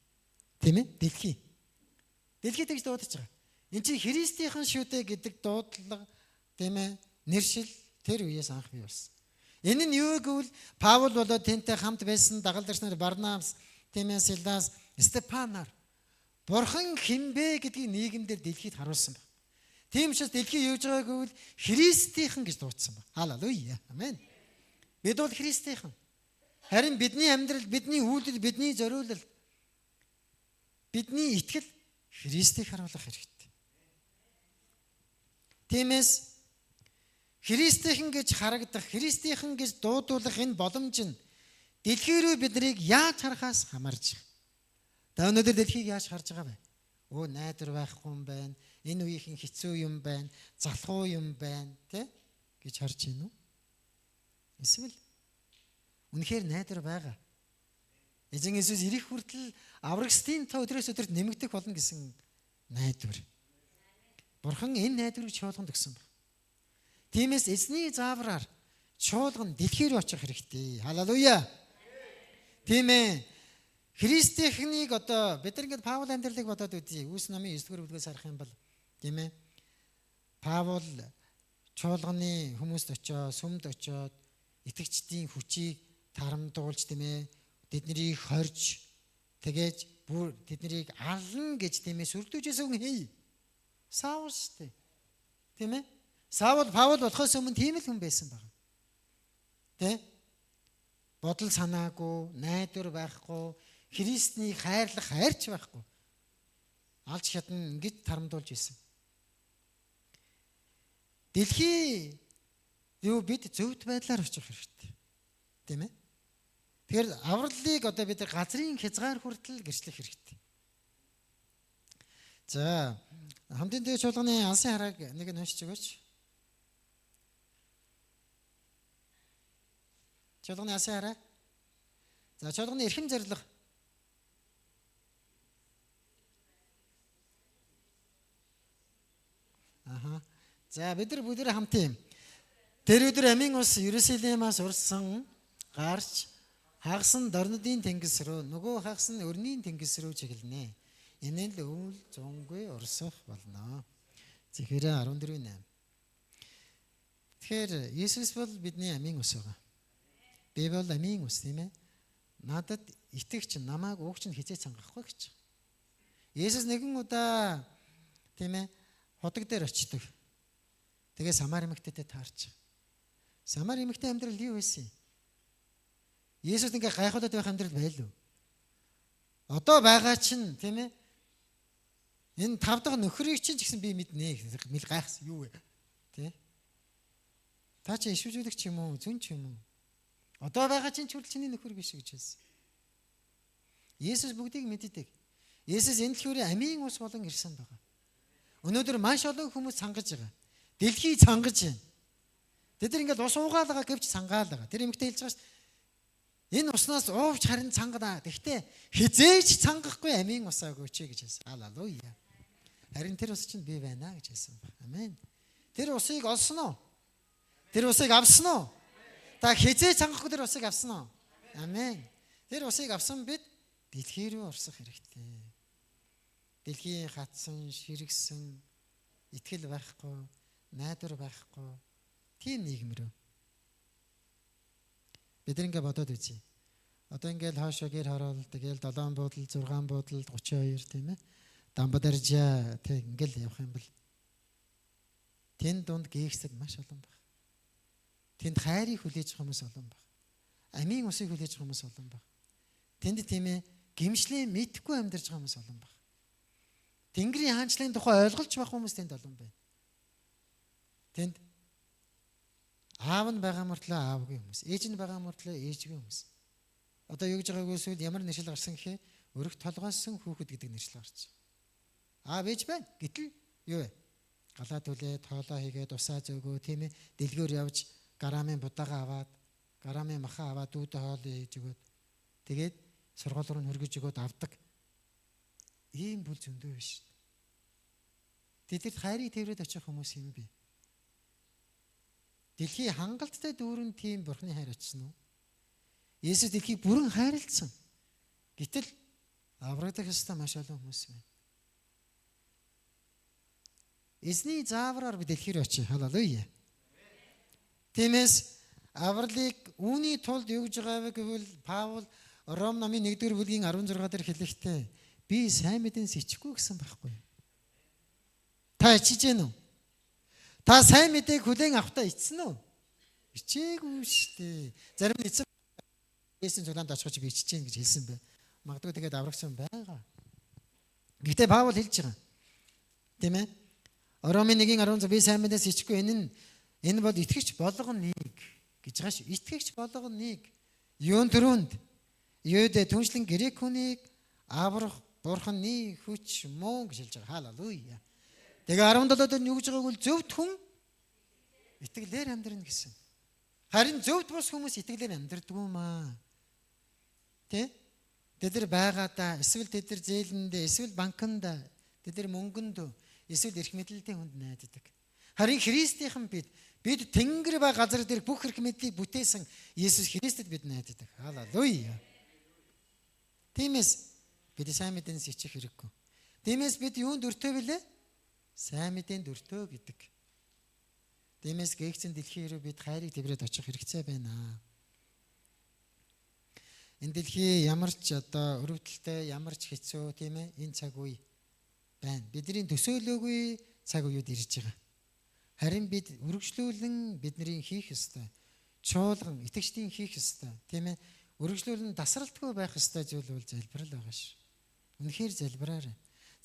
Тийм ээ? Дэлхий тэгж дуудаж байгаа. Энд чинь Христийнхэн шүү дээ гэдэг дуудлага тийм ээ нэршил тэр үеэс анх бий болсон. Энэ нь юу гэвэл Паул болоод тэнтэй хамт байсан дагалдагч нар Барнабас, тийм ээ Силас, Стефанаар бурхан хинбэ гэдгийг нийгэмдэр дэлхийд харуулсан байна. Тийм учраас дэлхий юуж байгааг гэвэл Христийнхэн гэж дуудсан байна. Халелуя. Амен. Бид бол Христийнхэн. Харин бидний амьдрал, бидний үйлдэл, бидний зориулал, бидний итгэл Христийг харуулах хэрэгтэй. Тиймээс Христийнхэн гэж харагдах, Христийнхэн гэж дуудуулах энэ боломж нь дэлхий рүү биднийг яаж харахаас хамаарч байна. Та өнөөдөр дэлхийг яаж харж байгаа вэ? Өө найдар байхгүй юм байна. Энэ үеийнхэн хэцүү юм байна, залхуу юм байна, тэ гэж харж байна уу? Эсвэл үнэхээр найдвар байгаа. Эзэн Иесус ирэх хүртэл аврагсдын та өдрөөс өдөрт нэмэгдэх болно гэсэн найдвар. Бурхан энэ найдварыг чуулганд өгсөн байна. Тиймээс эзний заавраар чуулган дэлхий рүү очих хэрэгтэй. Халелуя. Тийм ээ. Христийнхнийг одоо бид нар ингээд Паул амьдралыг бодоод үзье. Үүс номын 9-р бүлгээс харах юм бол тийм ээ. Паул чуулганы хүмүүст очиод, сүмд очиод итгэгчдийн хүчийг тарамдуулж тийм ээ. Тэднийг хорж тэгээж бүр тэднийг ална гэж тийм ээ сүрдүүжсэн хий. Саул шүү дээ. Тийм ээ. Саул Паул болохоос өмнө тийм л хүн байсан байна. Тэ? Бодол санаагүй, найдвар байхгүй, Христний хайрлах хайрч байхгүй. Алж хятан ингэж тарамдуулж исэн. Дэлхий юу бид зөвхт байдлаар очих хэрэгтэй. Тийм ээ? Тэгэхээр авралыг одоо бид газрын хязгаар хүртэл гэрчлэх хэрэгтэй. За, хамтын дэвш чуулганы алсын харааг нэг нь уншиж өгөөч. Чуулганы алсын хараа. За, чуулганы эрхэм зорилго. За, бид нар бүгд хамтын тэр өдөр амийн ус Ерүсалимаас урсан гарч хагас нь дорнодын тэнгис рүү, нөгөө хагас нь өрнийн тэнгис рүү чиглэнэ. Энэ л өвөл зунгүй урсах болно. Зэхэрэ 14:8. Тэгэхээр Иесус бол бидний амийн ус байгаа. Би бол амийн ус тийм ээ. Надад итгэгч намайг уугч нь хизээ цангахгүй гэж. Иесус нэгэн удаа тийм ээ ходог дээр очдөг. Тэгээ Самар эмэгтэйтэй таарч. Самар эмэгтэй амьдрал юу байсан юм? Иесус ингээ гайхуулаад байх амьдрал байлуу. Одоо байгаа чинь тийм ээ. Энэ 5 дахь нөхрийг чинь ч гэсэн би мэднэ. Мэл гайхсан юу вэ? Тэ? Та чи ишвэжүүлэгч юм уу? Зүн ч юм уу? Одоо байгаа чинь ч хүртэл чиний нөхөр биш гэж хэлсэн. Иесус бүгдийг мэддэг. Иесус энэ дэлхийрээ амийн ус болон ирсэн байгаа. Өнөөдөр маш олон хүмүүс цангаж байгаа. Дэлхий цангаж байна. Тэд нар ингээд ус уугаалгаа гэвч цангаалгаа. Тэр эмэгтэй хэлж байгаа шүү. Энэ уснаас уувч харин цангана. Гэхдээ хизээч цангахгүй амийн усаа өгөөч гэж хэлсэн. Халелуя. Харин тэр ус чинь би байна гэж хэлсэн ба. Амен. Тэр усыг олсон уу? Тэр усыг авсан уу? Та хизээ цангахгүй тэр усыг авсан уу? Амен. Тэр усыг авсан бид дэлхий рүү орсох хэрэгтэй. Дэлхийн хатсан, ширгсэн, итгэл байхгүй, найдвар байхгүй тийм нийгэм рүү. Бид ингээ бодоод үзье. Одоо ингээл хоошоо гэр хороол тэгэл 7 буудал, 6 буудал, 32 тийм ээ. Дамбадаржаа тэг ингээл явах юм бол тэнд дунд гээгсэг маш олон баг. Тэнд хайрыг хүлээж хүмүүс олон баг. Амийн усыг хүлээж хүмүүс олон баг. Тэнд тийм ээ гимшлээ мэдхгүй амьдарч байгаа хүмүүс олон баг. Тэнгэрийн хаанчлалын тухай ойлголж байх хүмүүс тэнд олон байна. Тэнд аав нь байгаа мөртлөө аавгүй хүмүүс, ээж нь байгаа мөртлөө ээжгүй хүмүүс. Одоо юу гэж байгааг үсвэл ямар нэршил гарсан гэхээр өрх толгойсон хүүхэд гэдэг нэршил гарч. Аав ээж байна. Гэтэл юу вэ? Галаа түлээ, тоолоо хийгээд усаа зөөгөө тийм ээ, дэлгүүр явж гараамын будаага аваад, гараамын маха аваад дүүдэ хоол хийж өгөөд тэгээд сургууль руу хөргөж өгөөд авдаг. Ийм бүл зөндөө биш. Тэд хайрыг тэрвэд очих хүмүүс юм бэ? Дэлхий хангалттай дүүрэн тийм бурхны хайр очсон уу? Есүс дэлхийг бүрэн хайрлсан. Гэтэл аврагдах ёстой маш олон хүмүүс байна. Эзний заавраар би дэлхий рүү очие. Халелуя. Тиймээс авралыг үүний тулд юу гэж байгаа вэ гэвэл Паул Ром номын 1-р бүлгийн 16 дээр хэлэхдээ би сайн мэдэн сичгүй гэсэн байхгүй. Та ичиж гэнэ үү? Та сайн мэдээг хүлээн авахтаа ичсэн үү? Ичээгүй шүү дээ. Зарим нь эцэг Есүс цуглаанд очиход би ичиж гэн гэж хэлсэн бай. Магадгүй тэгээд аврагсан байгаа. Гэхдээ Паул хэлж байгаа. Тийм ээ? Ромын 1:16 би сайн мэдээс ичгүй энэ бол итгэгч болгоныг гэж байгаа шүү. Итгэгч болгоныг юун төрөнд юудэ түншлэн грек хүнийг аврах бурханы хүч мөн гэж хэлж байгаа. Халелуя. Тэгээ 17-д юу гэж байгааг бол зөвхт хүн итгэлээр амьдрна гэсэн. Харин зөвд бус хүмүүс итгэлээр амьдрдаг юм аа. Тэ? Тэд нар байгаадаа, эсвэл тэд нар зээлэндээ, эсвэл банкнда, тэд нар мөнгөнд, эсвэл эрх мэдлэлтийн хүнд найддаг. Харин Христийнхэн бид Тэнгэр ба газар дээр бүх эрх мэдлийг бүтээсэн Есүс Христэд бид найддаг. Халелуя. Тиймээс бид сайн мэдээс ичих хэрэггүй. Тиймээс бид юунд өртөө билээ? Сайн мэдээнд өртөө гэдэг. Тиймээс гээгцэн дэлхийн рүү бид хайрыг тэврээд очих хэрэгцээ байна. Энэ дэлхий ямар ч өрөвдөлтэй, ямар ч хэцүү тийм ээ энэ цаг үе байна. Бидний төсөөлөөгүй цаг үеуд ирж байгаа. Харин бид үргэлжлүүлэн бидний хийх ёстой, чуулган итгэжтийн хийх ёстой, тийм ээ. Үргэлжлүүлэн тасралтгүй байх ёстой зүйл бол залбирал байгаа ш. Үнэхээр залбираарай.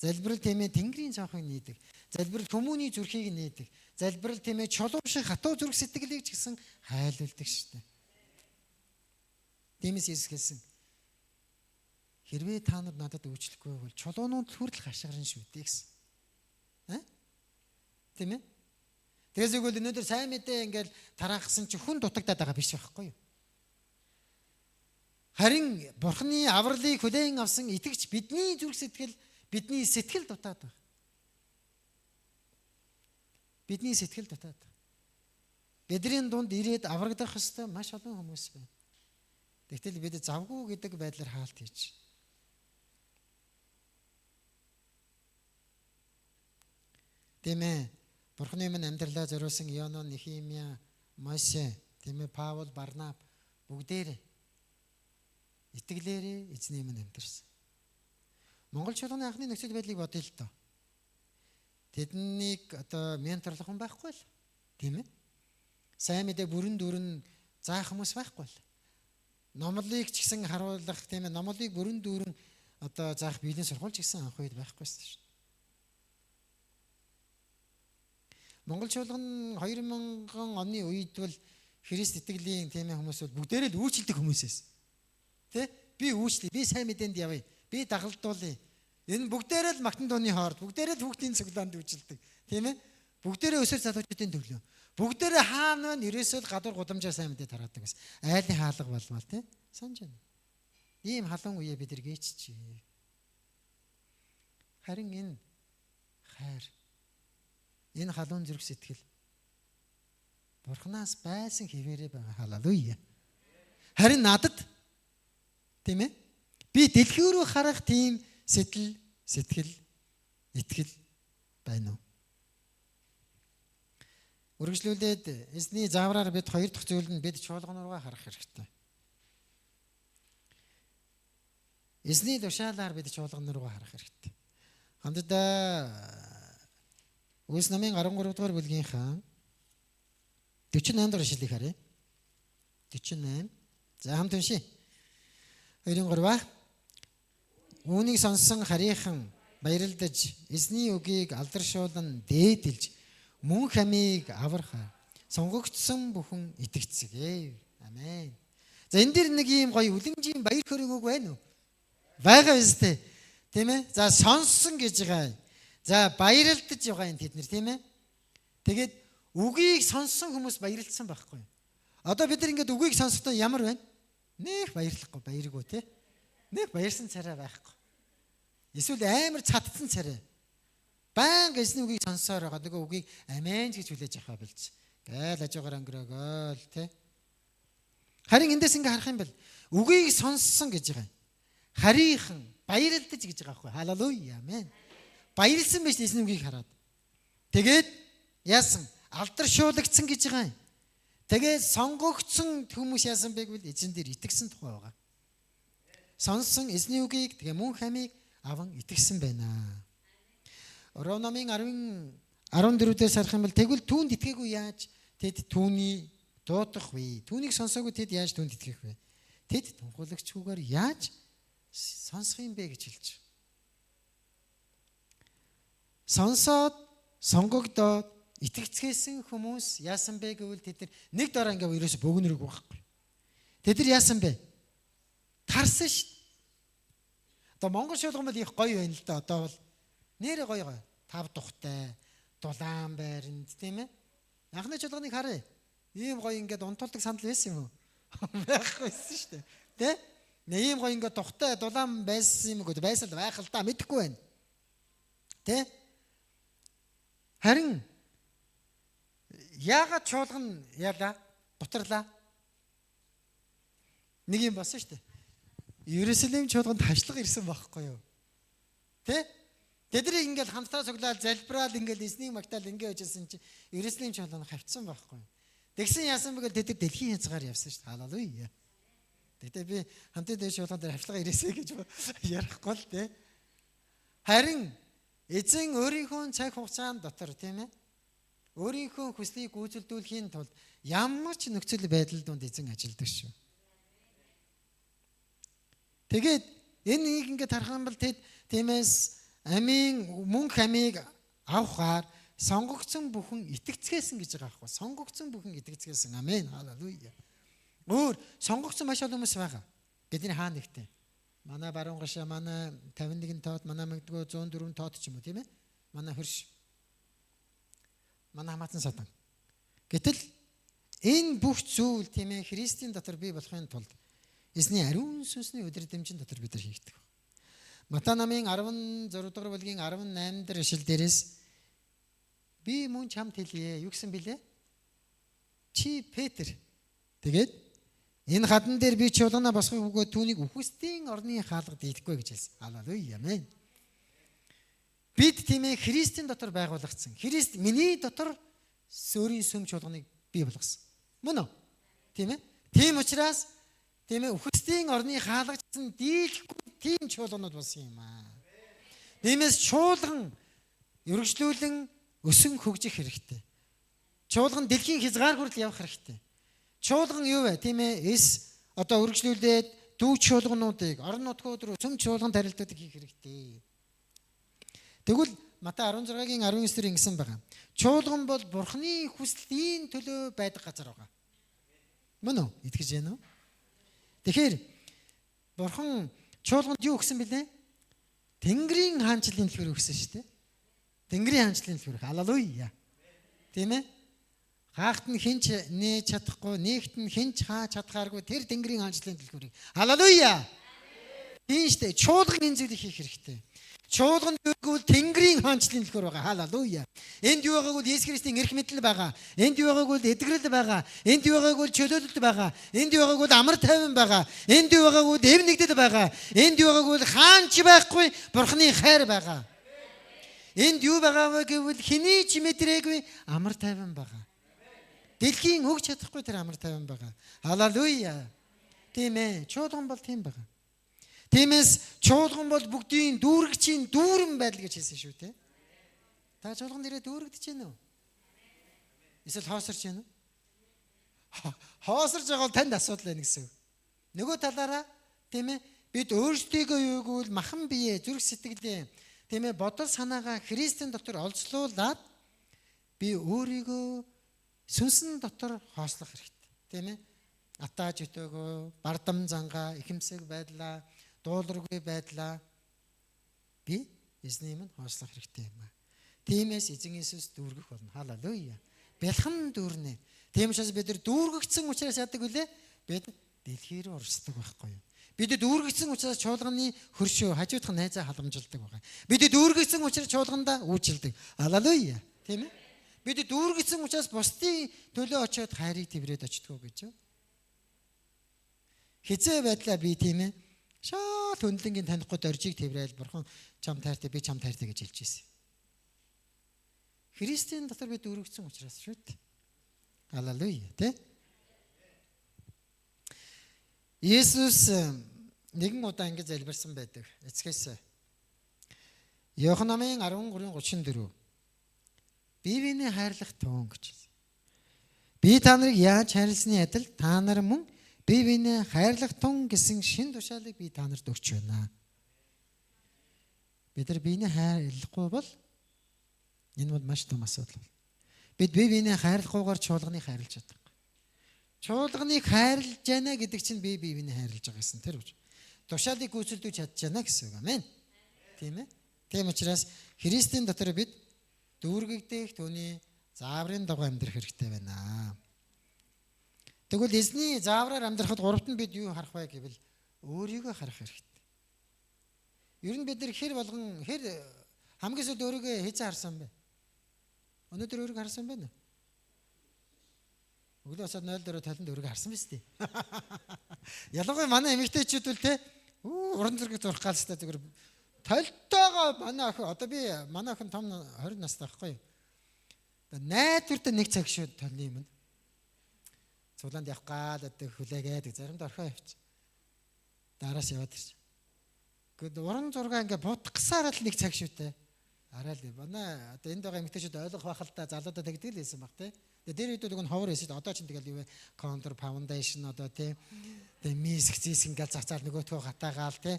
Залбирал тийм ээ Тэнгэрийн цонхыг нээдэг. Залбирал хүмүүний зүрхийг нээдэг. Залбирал тийм ээ чулуу шиг хатуу зүрх сэтгэлийг ч гэсэн хайлуулдаг штэ. Тиймээс Есүс хэлсэн. Хэрвээ та нар надад үйлчлэхгүй бол чулуунууд хүртэл хашгирна шүү дээ гэсэн. Тийм ээ? Тэгээс үгүй өнөөдөр сайн мэдээ ингээл тараахсан чи хүн дутагдаад байгаа биш байхгүй юу? Харин Бурхны авралыг хүлээн авсан итгэгч бидний зүрх сэтгэл, бидний сэтгэл дутаад байгаа. Бидний сэтгэл дутаад байгаа. Бидний дунд ирээд аврагдах ёстой маш олон хүмүүс байна. Тэгтэл бид завгүй гэдэг байдлаар хаалт хийж. Тийм ээ. Бурхны минь амьдралаа зориулсан Йонон, Нехемия, Мосе, тийм ээ Паул, Барнаб бүгдээрээ итгэлээрээ эзний минь амьдэрсэн. Монгол чуулганы анхны нөхцөл байдлыг бодъё л доо. Тэднийг менторлох хүн байхгүй л. Тийм ээ. Сайн мэдээ бүрэн дүүрэн заах хүмүүс байхгүй л. Номлыг ч гэсэн харуулах тийм ээ номлыг бүрэн дүүрэн заах биеийн сургууль ч гэсэн анх үед байхгүйсэн шүү дээ. Монгол чуулган 2000 оны үед бол Христ итгэлийн тийм ээ хүмүүс бол бүгдээрээ л үйлчлдэг хүмүүсээс. Тэ? Би үйлчлэе, би сайн мэдээнд явъя, би дагалдуулъя. Энэ бүгдээрээ л магтан дууны хоорд, бүгдээрээ л хүүхдийн цуглаанд үйлчлдэг. Тийм ээ? Бүгдээрээ өсөр залуучуудын төлөө. Бүгдээрээ хаана вэ? Ерөөсөө л гадуур гудамжаар сайн мэдээ тараадаг гэсэн. Айлын хаалга болмал тийм? Санаж байна. Ийм халуун үе бид эргээччихье. Харин энэ хайр, энэ халуун зүрх сэтгэл Бурханаас байсан хിവэрэ байгаа. Халелуя. Харин надад тийм ээ би дэлхий рүү харах тийм сэтгэл, итгэл байна уу? Үргэлжлүүлээд эзний заавраар бид хоёр дахь зүйл нь бид чуулган руугаа харах хэрэгтэй. Эзний тушаалаар бид чуулган руугаа харах хэрэгтэй. Хамтдаа Үлс намын 13 дугаар бүлгийнхаа 48 дугаар ишлэлийг харъя. 48. За хамт уншия. 23. Үүнийг сонсон харийнхан баярлдаж эзний үгийг алдаршуулан дээдэлж мөн хамийг авархаа сонгогдсон бүхэн итгэцгээе. Амен. За энэ дэр нэг ийм гоё үлэмжийн баяр хөөргийг байна уу? Байгаа биз дээ. Тийм ээ? За сонсон гэж байгаа. За баярлдаж байгаа энэ тэд нар тийм ээ. Тэгээд үгийг сонссон хүмүүс баярлсан байхгүй. Одоо бид нар ингээд үгийг сонсохдоо ямар байна? Нэх баярлахгүй, баяргүй тий. Нэх баярсан царай байхгүй. Эсвэл амар цадцсан царай. Баян эзний үгийг сонсоор байгаа. Нөгөө үгийг амен гэж хүлээж авах байлж. Гайл хажуугаар өнгөрөөгөөл тий. Харин эндээс ингээд харах юм бол үгийг сонссон гэж байгаа. Харийнхан баярлдаж гэж байгаа байхгүй. Халелуя. Амен. Баярлсан байж эзний үгийг хараад. Тэгээд яасан? Алдаршуулагдсан гэж байгаа юм. Тэгээд сонгогдсон хүмүүс яасан бэ гэвэл эзэн дээр итгэсэн тухай байгаа. Сонссон эзний үгийг тэгээ мөн хамийг аван итгэсэн байна. Ромын 14-дээс харах юм бол тэгвэл түүнд итгээгүй яаж тэд түүний дуудах вэ? Түүнийг сонсоогүй тэд яаж түүнд итгэх вэ? Тэд тунхаглагчгүйгээр яаж сонсох юм бэ гэж хэлж. Сонсоод сонгогдоод итгэцгээсэн хүмүүс яасан бэ гэвэл тэд нэг дараа ингээ ерөөсө бөгнөрөг байхгүй. Тэд нар яасан бэ? Тарсан шүү. Одоо Монгол шуулган бол их гоё байна л да. Одоо бол нэрээ гоё. Тав тухтай, дулаан байранд тийм ээ. Анхны шуулганыг харъя. Ийм гоё ингээд унтуулдаг сандал байсан юм уу? Байхгүйсэн шүү дээ. Тэ? Ийм гоё ингээд тухтай дулаан байсан юм уу? Байсан л байх л да, мэдэхгүй байна. Тэ? Харин яагаад чуулган яалаа? Дутарлаа. Нэг юм болсон шүү дээ. Ерөөсөлим чуулганд хашлага ирсэн байхгүй юу? Тэ? Тэдний ингээд хамтдаа цуглаад залбираад ингээд эзний магтаал ингээд ажилласан чинь Ерөөсөлим чуулганд хавцсан байхгүй юу? Тэгсэн яасан бэ гэвэл тэд дэлхийн хязгаар явсан шүү дээ. Халелуя. Тэгтээ би хамтдаа дэш чуулган дээр хашлага ирээсэй гэж ярихгүй л тэ. Харин эзэн өөрийнхөө цаг хугацаанд дотор тийм ээ. Өөрийнхөө хүслийг гүйцэлдүүлэхийн тулд ямар ч нөхцөл байдал донд эзэн ажилладаг шүү. Тэгээд энэ нэг ингээд харах юм бол тэд тиймээс амийн мөнх амийг авахаар сонгогдсон бүхэн итгэцгээсэн гэж байгаа аахгүй. Сонгогдсон бүхэн итгэцгээсэн. Амен. Халелуя. Өөр сонгогдсон маш олон хүмүүс байгаа. Бидний хаа нэгтэй. Манай баруун гашаа, манай 51 тоод, манай мэгдгөө 104 тоод ч юм уу тийм ээ. Манай хөрш. Манай хамаатан садан. Гэтэл энэ бүх зүйл тийм ээ Христийн дотор бий болохын тулд эзний ариун сүнсний өдөр дэмжин дотор бид нар хийгдэг. Матай намын 16 дугаар бүлгийн 18 дээр ишлэл дээрээс би мөн чамд хэлье. Юу гэсэн бэлээ? Чи Петр. Тэгээд энэ хадан дээр би чуулгана босгох үгөө түүнийг үхвэстийн орны хаалгад идэхгүй гэж хэлсэн. Халелуя. Амен. Бид тийм ээ Христийн дотор байгуулагдсан. Христ миний дотор өөрийн сүм чуулганыг бий болгосон. Мөн үү? Тийм ээ. Тийм учраас тийм ээ үхвэстийн орны хаалгадсан дийлэхгүй тийм чуулганууд болсон юм аа. Тиймээс чуулган өргөжлүүлэн өсөн хөгжих хэрэгтэй. Чуулган дэлхийн хязгаар хүртэл явах хэрэгтэй. Чуулган юу вэ? Тийм ээ одоо өргөжлүүлээд дүү чуулгануудыг орон нутгууд руу сүм чуулганд харилцдаг хийх хэрэгтэй. Тэгвэл Матай 16-гийн 19 дээр ингэсэн байгаа. Чуулган бол Бурхны хүслийн төлөө байдаг газар байгаа. Мөн үү? Итгэж байна уу? Тэгэхээр Бурхан чуулганд юу өгсөн бэлээ? Тэнгэрийн хаанчлалын төлөөр өгсөн шүү дээ. Тэнгэрийн хаанчлалын төлөөр. Халелуя. Тийм ээ? Хаахт нь хинч нээж чадахгүй, нэгт нь хинч хааж чадхааргүй тэр Тэнгэрийн хаанчлалын төлөөрийг. Халелуя. Тийм шүү дээ. Чуулган энэ зүйлийг хийх хэрэгтэй. Чуулганд юуггүй Тэнгэрийн хаанчлалын төлөөр байгаа. Халелуя. Энд юу байгааг бол Есүс Христийн эрх мэдэл байгаа. Энд юу байгааг бол эдгэрэл байгаа. Энд юу байгааг бол чөлөөлөлт байгаа. Энд юу байгааг бол амар тайван байгаа. Энд юу байгааг бол эв нэгдэл байгаа. Энд юу байгааг бол хаанч байхгүй Бурхны хайр байгаа. Энд юу байгаа вэ гэвэл хэний ч мэдрээгүй амар тайван байгаа. Дэлхийн өгч чадахгүй тэр амар тайван байгаа. Халелуя. Тийм ээ. Чуулган бол тийм байгаа. Тиймээс чуулган бол бүгдийн дүүрэгчийн дүүрэн байдал гэж хэлсэн шүү дээ. Та чуулган дээрээ дүүрэгдэж байна уу? Эсвэл хоосорч байна уу? Хоосорж байгаа бол танд асуудал байна гэсэн үг. Нөгөө талаараа тийм ээ бид өөрсдийгөө юугүй махан бие зүрх сэтгэлээ тийм ээ бодол санаагаа Христийн дотор олзлуулад би өөрийгөө сүнсэн дотор хоослох хэрэгтэй. Тийм ээ атааж өтөөгөө бардам зангаа ихэмсэг байдлаа дуулуургүй байдлаа би эзний минь хоослох хэрэгтэй юм аа. Тиймээс эзэн Иесус дүүргэх болно. Халелуя. Бэлхэн дүүрнэ. Тийм учраас бид нар дүүргэгдсэн учраас яадаг вүлээ? Бид дэлхий рүү орсдог байхгүй юу? Бид дүүргэгдсэн учраас чуулганы хөршөө хажуудах найзаа халамжилдаг байгаа. Бид дүүргэгдсэн учраас чуулгандаа үйлчилдэг. Халелуя. Тийм ээ? Бид дүүргэгдсэн учраас бусдын төлөө очиод хайрыг тэврээд очтгоо гэж. Хизээ байдлаа би тийм ээ шал хөндлөнгийн танихгүй доржиг тэврээл Бурхан чам тайртай би чам тайртай гэж хэлж ирсэн. Христийн дотор бид дүүргэгдсэн учраас шүү дээ. Халелуя, тэ? Есүс нэгэн удаа ингэж залбирсан байдаг. Эцгээс Йоханнамын 13:34 бие биенээ хайрлах тун гэж. Би та нарыг яаж хайрласны адил та нар мөн бие биенээ хайрлах тун гэсэн шин тушаалыг би та нарт өгч байна. Бид нар биенээ хайрлахгүй бол энэ бол маш том асуудал. Бид бие биенээ хайрлахгүйгээр чуулганыг хайрлаж чадахгүй. Чуулганыг хайрлаж яана гэдэг чинь бие биенээ хайрлаж байгаа гэсэн тэр үг. Тушаалыг гүйцэлдүүлж чадчихна гэсэн үг. Амен. Тийм ээ. Тийм учраас Христийн дотор бид дүүргэгдэх түүний зааврын дагуу амьдрах хэрэгтэй байна. Тэгвэл эзний заавраар амьдрахад гуравт нь бид юу харах вэ гэвэл өөрийгөө харах хэрэгтэй. Ер нь бид нар хэр хамгийн сүүлд өөрийгөө хэзээ харсан бэ? Өнөөдөр өөрийгөө харсан байна уу? Өглөө босоод 0 дээр талент өөрийгөө харсан биз дээ. Ялангуяа манай эмэгтэйчүүд үл те уран зургийг зурх галстай зүгээр толтойгоо манай охин одоо би манай охин том 20 настай байхгүй юу. Найдвартай нэг цаг шүү толны юм. Цулаанд явах гал одоо хүлээгээд заримдаа орхио явчих. Дараас яваад ирж. Гэхдээ уран зургаа ингээ будах гасаар л нэг цаг шүүтэй. Арай л манай одоо энд байгаа эмэгтэйчүүд ойлгох байх л та залуудаа тэгдэг л байсан баг те. Тэр үед нэг ховор эсэд одоо ч тэгэл юу вэ? Counter foundation одоо те. Тэгээ миск зиск ингээл зацаал нөгөөтгөө хатаагаал те.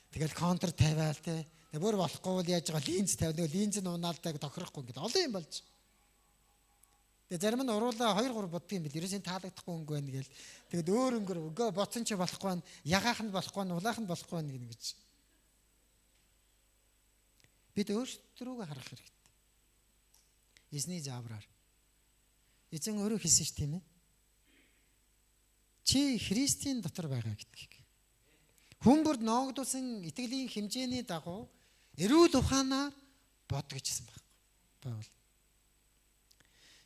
Тэгэл counter тавиал те. Тэгээ бүр болохгүй бол яаж байгаа линз тавь нөгөө линз нь унаалдаг тохирохгүй ингээд олон юм болж. Тэгээ зарим нь уруулаа 2 3 боддгийм бил. Ерөөсөө таалагдахгүй өнгө байна гээл. Тэгэд өөр өнгөр өгөө боцсон ч болохгүй байна. Ягаах нь болохгүй байна. Улаах нь болохгүй байна гэж. Бид өөрсдөө харах хэрэгтэй. Эзний заавраар. Эзэн өөрөө хэлсэн ш тийм ээ. Чи Христийн дотор байгаа гэдгийг. Хүн бүрд ноогдуулсан итгэлийн хэмжээний дагуу эрүүл ухаанаар бод гэжсэн байхгүй. Паул.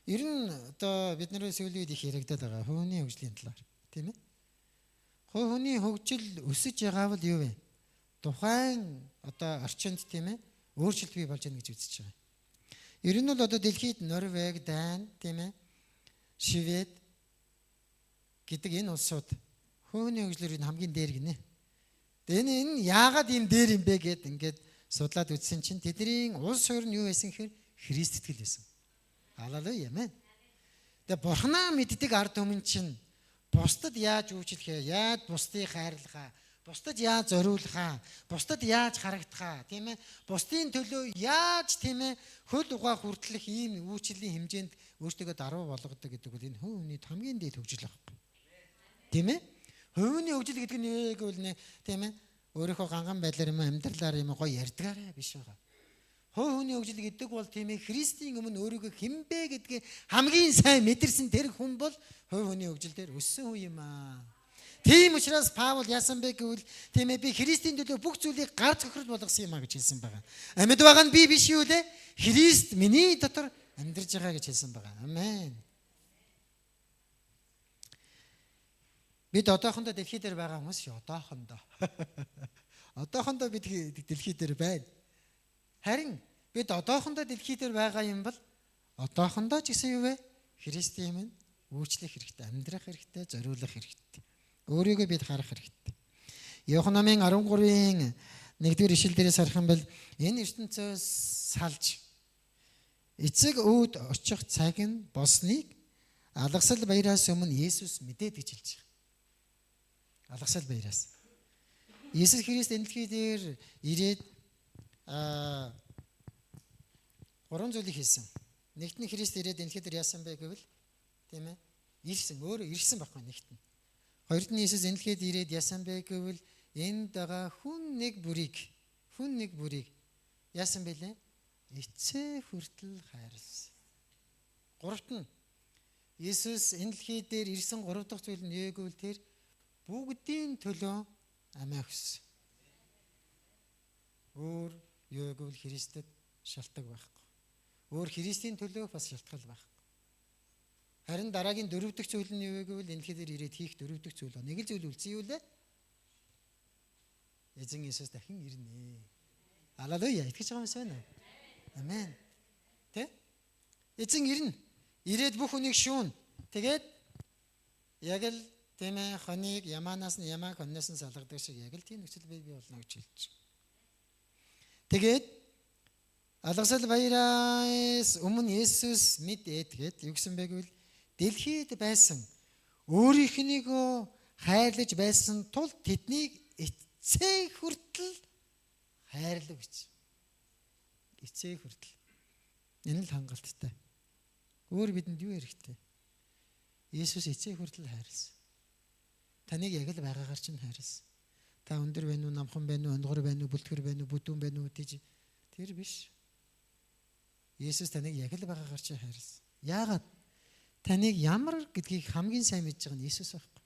Ер нь одоо бидний сүүлийн үед их яригадаад байгаа хувийн хөгжлийн талаар тийм ээ. Хувийн хөгжил өсөж байгаа бол юу вэ? Тухайн одоо орчинд тийм ээ өөрчлөлт бий болж байна гэж үзэж байгаа. Ер нь бол одоо дэлхийд Норвег, Дани тийм ээ Швед гэдэг энэ улсууд хувийн хөгжлөөр хамгийн дээр гинэ. Тэгээ энэ яагаад ийм дээр юм бэ гэд ингээд судлаад үзсэн чинь тэдний улс суурь нь юу байсан гэхээр Христ итгэл байсан. Халелуя амен. Тэгээ бурхнаа мэддэг ард түмэн чинь бусдад яаж үйлчлэхээ, яаж бусдыг хайрлахаа, бусдад яаж зориулахаа, бусдад яаж харагдахаа, тийм ээ? Бусдын төлөө яаж тийм ээ хөл угаах хүртэлх ийм үйлчлэлийн хэмжээнд өөртөө даруй болгодог гэдэг бол энэ хувийн хамгийн дээд хөгжил байхгүй. Тийм ээ? Хувийн хөгжил гэдэг нь юу гэвэл нэ тийм ээ? Өөрийнхөө ганган байдлаар юм амьдралаар юм гоё ярьдгаараа биш байгаа. Хувийн хөгжил гэдэг бол тийм ээ Христийн өмнө өөрийгөө хинбэ гэдгийг хамгийн сайн мэдэрсэн тэр хүн бол хувийн хөгжил дээр өссөн хүн юм аа. Тийм учраас Паул яасан бэ гэвэл тийм ээ би Христийн төлөө бүх зүйлийг гар цохрол болгосон юм а гэж хэлсэн байгаа. Амьд байгаа нь би биш юу лээ? Христ миний дотор амьдарч байгаа гэж хэлсэн байгаа. Амен. Бид одоохондоо дэлхий дээр байгаа хүмүүс шүү одоохондоо. Одоохондоо бид дэлхий дээр байна. Харин бид одоохондоо дэлхий дээр байгаа юм бол одоохондоо ч гэсэн юу вэ? Христийн өмнө үйлчлэх хэрэгтэй, амьдрах хэрэгтэй, зориулах хэрэгтэй. Өөрийгөө бид харах хэрэгтэй. Иоханнамын 13-ийн 1-р ишлэл дээрээс харах юм бол энэ ертөнцөөс салж эцэг өвд очих цаг нь болсныг алгасал баяраас өмнө Есүс мэдээд гэж хэлж байгаа. Алгасал баяраас. Есүс Христ энэ дэлхий дээр ирээд 3 зүйлийг хийсэн. Нэгт нь Христ ирээд энэ дэлхий дээр яасан бэ гэвэл тийм ээ? Ирсэн, өөрөө ирсэн байхгүй нэгт нь. Хоёрд нь Есүс энэ дэлхийд ирээд яасан бэ гэвэл энд байгаа хүн нэг бүрийг яасан бэлээ? Эцээ хүртэл хайрлсан. Гуравт нь Есүс энэ дэлхий дээр ирсэн 3 дахь зүйл нь юу гэвэл тэр бүгдийн төлөө амиа өгсөн. Өөр юу гэвэл Христэд шалтгаан байхгүй. Өөр Христийн төлөө бас шалтгаан байхгүй. Харин дараагийн 4 дахь зүйл нь юу гэвэл энэ дэлхийд ирээд хийх 4 дахь зүйл ба нэг л зүйл үлдсэн юу лээ? Эзэн Есүс дахин ирнэ. Халелуя. Итгэж байгаа юм байна уу? Амен. Тэ? Эзэн ирнэ. Ирээд бүх хүнийг шүүн. Тэгээд яг л тийм ээ хоныг ямаанаас нь ямаа хонноос нь салгадаг шиг яг л тийм нөхцөл бий болно гэж хэлж байна. Тэгээд алгасал баяраас өмнө Есүс мэдээд тэгээд юу гэсэн бэ гэвэл дэлхийд байсан өөрийнхнийгөө хайрлаж байсан тул тэднийг эцээ хүртэл хайрлав гэж. Эцээ хүртэл. Энэ л хангалттай. Өөр бидэнд юу хэрэгтэй? Есүс эцээ хүртэл хайрлсан. Таныг яг л байгаагаар чинь хайрлсан. Та өндөр байна уу, намхан байна уу, онгор байна уу, бүлтгэр байна уу, бүдүүн байна уу гэж тэр биш. Есүс таныг яг л байгаагаар чинь хайрлсан. Яагаад? таныг ямар гэдгийг хамгийн сайн мэдж байгаа нь Иесус байхгүй.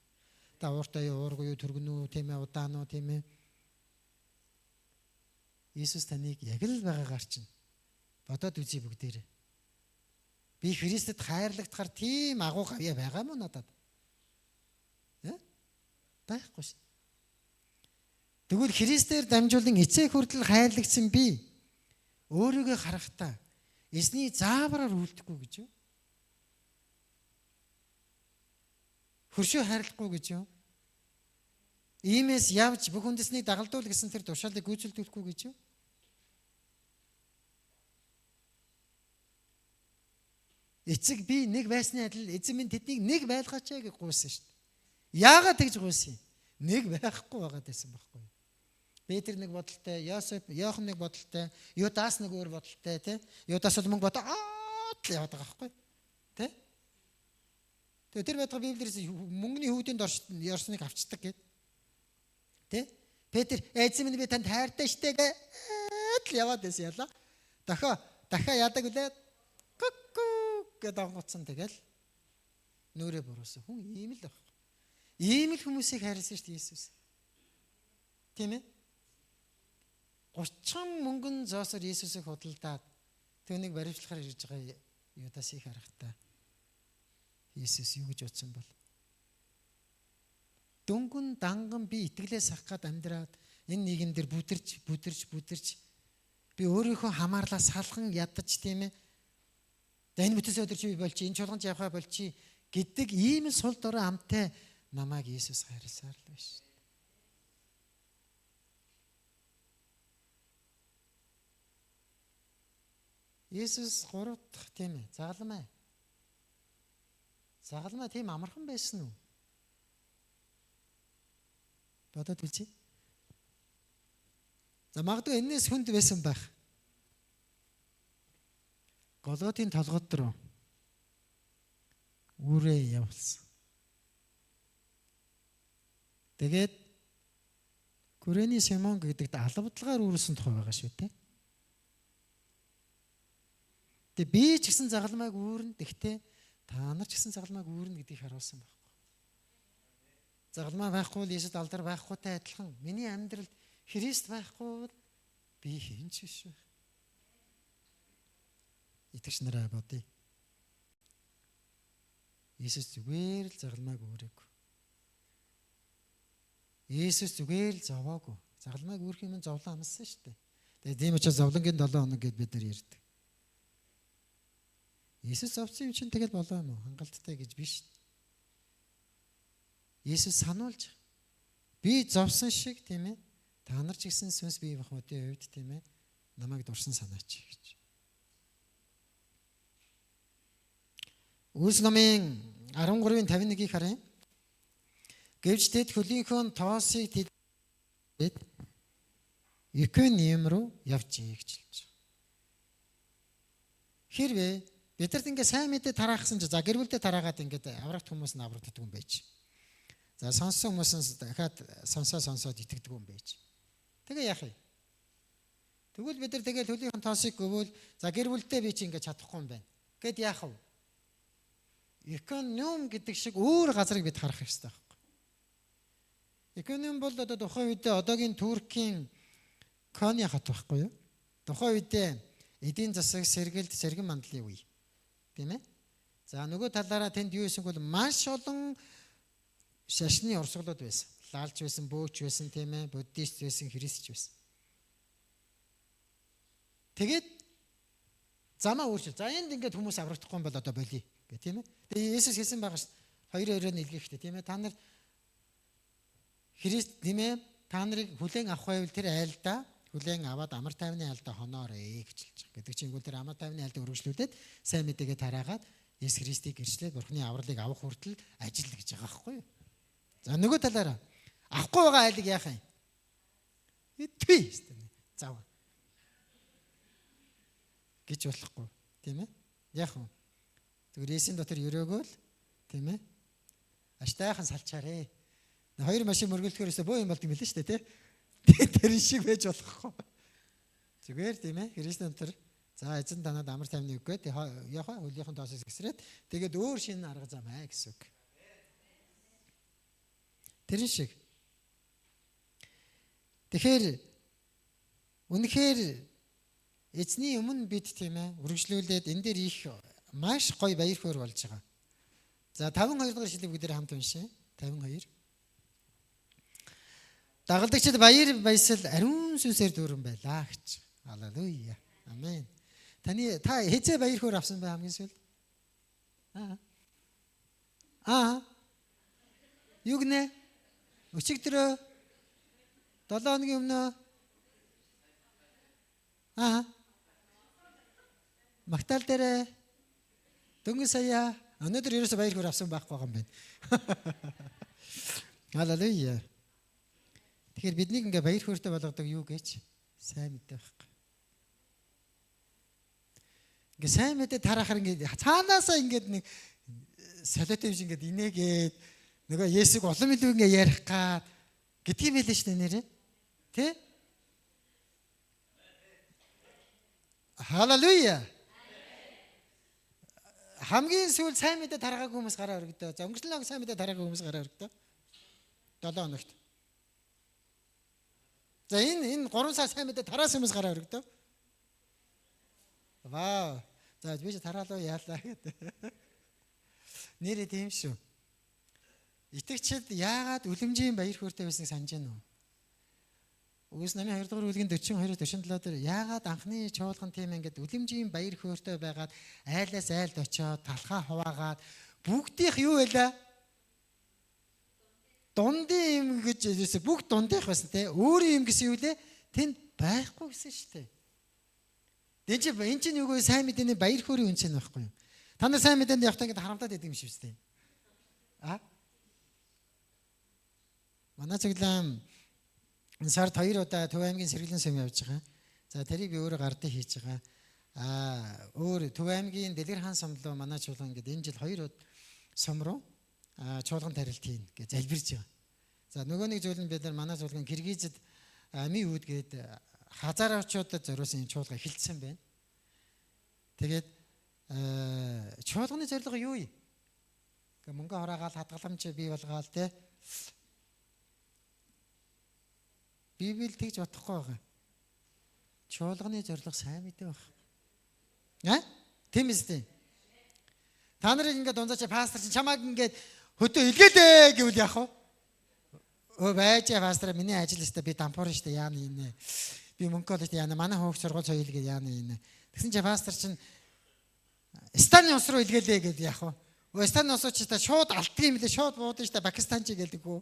Та ууртай юу, уургүй юу, түргэн үү, тийм ээ, удаан уу, тийм ээ. Иесус таныг яг л байгаагаар чинь бодоод үзье бүгдээрээ. Би Христэд хайрлагдахаар тийм агуу гавья байгаа мó надад. Байхгүй шин. Тэгвэл Христээр дамжуулан эцэг хүртэл хайрлагдсан би өөрийгөө харахтаа эзний заавраар үлдэхгүй гэж юу? Хөршөө хайрлахгүй гэж юу? Иймээс явж бүх үндэснийг дагалдуул гэсэн тэр тушаалыг гүйцэлдүүлэхгүй гэж юу? Эцэг би нэг байсны адил эзэн минь тэднийг нэг байлгаач гэж гуйсан шүү дээ. Яагаад тэгж гуйсан юм? Нэг байхгүй байгаад байсан байхгүй юу? Петр нэг бодолтой, Йосеф, Иохан нэг бодолтой, Юдас нэг өөр бодолтой, тий? Юдас бол мөнгө бодоо л яваад байгаа байхгүй юу? Тий? Тэгээ тэр байтга Библиэс мөнгөний хүүдэнд орсныг авчдаг гэд. Тий? Петр эзэн минь би танд хайртай штэ гэж яваад байсан яла. Дахиад яадаг үлээ гэд онгоцсон тэгэл нүрээ буруuсан. Хүн ийм л байхгүй. Ийм л хүмүүсийг хайрласан шүү дээ Иесус. Тийм ээ? 30 мөнгөн зоосоор Иесусыг худалдаад түүнийг баривчлахаар ирж байгаа Юдасыг харахтаа Иесус юу гэж утсан бол? Дөнгөн данган би итгэлээс сах гад амьдраад энэ нийгэмдэр бүдэрч би өөрийнхөө хамаарлаа салхан ядаж тийм ээ. За энэ бүтээс өдөр чи би болчих, энэ чуулганд явхаа болчих гэдэг ийм сул дорой амтай намайг Иесус хайрласаар л байна шүү. Иесус 3 дахь тийм ээ. Загалмай. Загалмай тийм амархан байсан уу? Бодоод үлчи. За магадгүй энэс хүнд байсан байх. Голготын толгойд руу үрээ явуулсан. Тэгээд Күрэний Симон гэдэгт албадлагаар үүрсэн тухай байгаа шүү дээ. Тэгээ би ч гэсэн загалмайг үүрнэ. Тэгтээ та нар ч гэсэн загалмайг үүрнэ гэдгийг харуулсан байхгүй. Загалмай байхгүй л Иесус алдар байхгүйтэй адилхан. Миний амьдралд Христ байхгүй бол би хинч биш байх. Итгэж нараа бодъё. Иесус зүгээр л загалмайг үүрээгүй. Иесус зүгээр л зовоогүй. Загалмайг үүрх юм зовлон амссан шүү дээ. Тэгээ тийм учраас зовлонгийн 7 хоног гэдээ бид нар ярьдаг. Иесус зовсон юм чинь тэгэл болоо юм уу? Хангалттай гэж биш. Иесус сануулж би зовсон шиг тийм ээ. Та нар ч гэсэн сүнс бие махбодын хувьд тийм ээ. Намайг дурсан санаач гэж. Үлс номын 13:51-ийг харъя. Гэвч тэд хөлийнхөө тоосыг тэд Икониум руу явжээ гэж хэлж байгаа. Хэрвээ бидэрт ингээ сайн мэдээ тараахсан ч за гэр бүлдээ тараагаад ингээд аврагт хүмүүс нь аврагддаг юм байж. За сонссон хүмүүс нь дахиад сонсоод итгэдэг юм байж. Тэгээ яах вэ? Тэгвэл бид нар тэгэл хөлийнхөө тоосыг гөвөөл за гэр бүлдээ би чи ингээ чадахгүй юм байна. Гэт яах вэ? Икониум гэдэг шиг өөр газрыг бид харах хэрэгтэй байхгүй. Икониум бол одоо тухайн үедээ одоогийн Туркийн Кони хот байхгүй юу? Тухайн үедээ эдийн засаг сэргэлт сэргэн мандлын үе. Тийм ээ? За нөгөө талаараа тэнд юу байсан бол маш олон шашны урсгалууд байсан. Лаалч байсан, бөөч байсан, тийм ээ, буддист байсан, христч байсан. Тэгээд замаа өөрчил. За энд ингээд хүмүүс аврагдахгүй юм бол одоо болиё гэх тийм ээ. Тэгээ Иесус хэлсэн байгаа ш. 2-2-оор нийлгэхтэй тийм ээ. Та нар Христ тийм ээ. Та нарыг хүлээн авах байвал тэр айлдаа хүлээн аваад амар тайвны айлдаа хоноорой гэж хэлж байгаа. Гэдэг чинь тэр амар тайвны айлдаа өргөжлүүлээд сайн мэдээгээ тараагаад Иесус Христийг гэрчлээд Бурхны авралыг авах хүртэл ажил гэж байгаа байхгүй юу? За нөгөө талаараа авахгүй байгаа айлыг яах юм? Итгэе шүү дээ. Зав. Гэж болохгүй тийм ээ. Яах вэ? Тэгвэл Иесийн дотор өрөөгөөл тийм ээ. Аштайхан салчаарэ. Хоёр машин мөргөлдөхөөсөө боо юм болд юм билээ шүү дээ тий. Тэр шиг байж болохгүй. Зүгээр тийм ээ. Христийн дотор За эзэн танад амар тайвны өгөөд яхаа хөлийнхэн доосоос гисрээд тэгээд өөр шинэ арга зам аа гэсэн үг. Тэр шиг. Тэгэхээр үнэхээр эзний өмнө бид тийм ээ үргэлжлүүлээд энэ дээр их маш гоё баяр хөөр болж байгаа. За 52 дугаар шүлэг бүгдээр хамт уншъя. 52. Дагалдагчид баяр баясал ариун сүнсээр дүүрэн байлаа гэж. Халелуя. Амен. Та хэзээ баяр хөөр авсан бай хамгийн сүүлд? Юу гинэ? Өчигдрөө 7 хоногийн өмнө Магтаал дээр дөнгөж сая өнөөдөр ерөөсөө баяр хөөр авсан байхгүй байгаа юм байна. Халелуя. Тэгэхээр биднийг ингээ баяр хөөртэй болгодог юу гэж сайн мэдээ байхгүй. Ингээ сайн мэдээ тарахаар ингээ цаанаасаа ингээд нэг солиотой юм шиг ингээд инээгээд нөгөө Есүг улам илүү ингээ ярих гад гэдгийм байлээ шүү дээ нэрээ. Тэ? Халелуя. Хамгийн сүүл сайн мэдээ тараагүй хүмүүс гараа өргөдөө. За өнгөрсөн лог сайн мэдээ тараагүй хүмүүс гараа өргөдөө. 7 хоногт. За энэ 3 сар сайн мэдээ тараасан хүмүүс гараа өргөдөө. Вау. За би ч тараалаа яалаа гэдэг. Нэрээ тийм шүү. Итгэгчид яагаад үлэмжийн баяр хөөртэй байсныг санаж байна уу? Үгс намын 2 дугаар бүлгийн 42-47 дээр яагаад анхны чуулган тийм ингээд үлэмжийн баяр хөөртэй байгаад айлаас айлд очиод талхаа хуваагаад бүгдийнх юу байлаа? Дундын юм гэж юусе бүгд дундийнх байсан те. Өөрийн юм гэсэн юу лээ? Тэнд байхгүй гэсэн шүү дээ. Энд чинь юу вэ? Сайн мэдээний баяр хөөрийн үнцэн байхгүй юу? Та нар сайн мэдээнд явахдаа ингээд харамтаад идэв юм шиг үстэй. Манай цэглэм энэ сард 2 удаа Төв аймгийн сэргэлэн сум явж байгаа. За тэрийг би өөрөө гардыг хийж байгаа. Өөр Төв аймгийн Дэлгэр хаан сум руу манай чуулган ингээд энэ жил 2 сум руу чуулган тарилт хийн гэж залбирж байгаа. За нөгөө нэг зүйл нь бид нар манай чуулган Киргизэд Ами үүд гээд хазааравчуудад зориулсан чуулга эхэлсэн байна. Тэгээд чуулганы зорилго юу юм? Ингээ мөнгө хораагаал хадгаламж бий болгоал те. Библи тэгж бодохгүй байгаа. Чуулганы зорилго сайн мэдээ баг. Тийм үстэй. Та нарыг ингээд дунзаач пастор чинь чамааг ингээд хөдөө илгээдэй гэвэл яах вэ? Байж пастор миний ажил өстой би дампуур штэ яана инэ. Би мөнгө олж яана манай хөөх сургууль соёлгээ яана инэ. Тэгсэн чи пастор чинь Станы ус руу илгээлээ гэдээ яах вэ? Станы ус ч та шууд алтгий юм лээ шууд буудсан штэ Пакистан ч гэлдэг үү?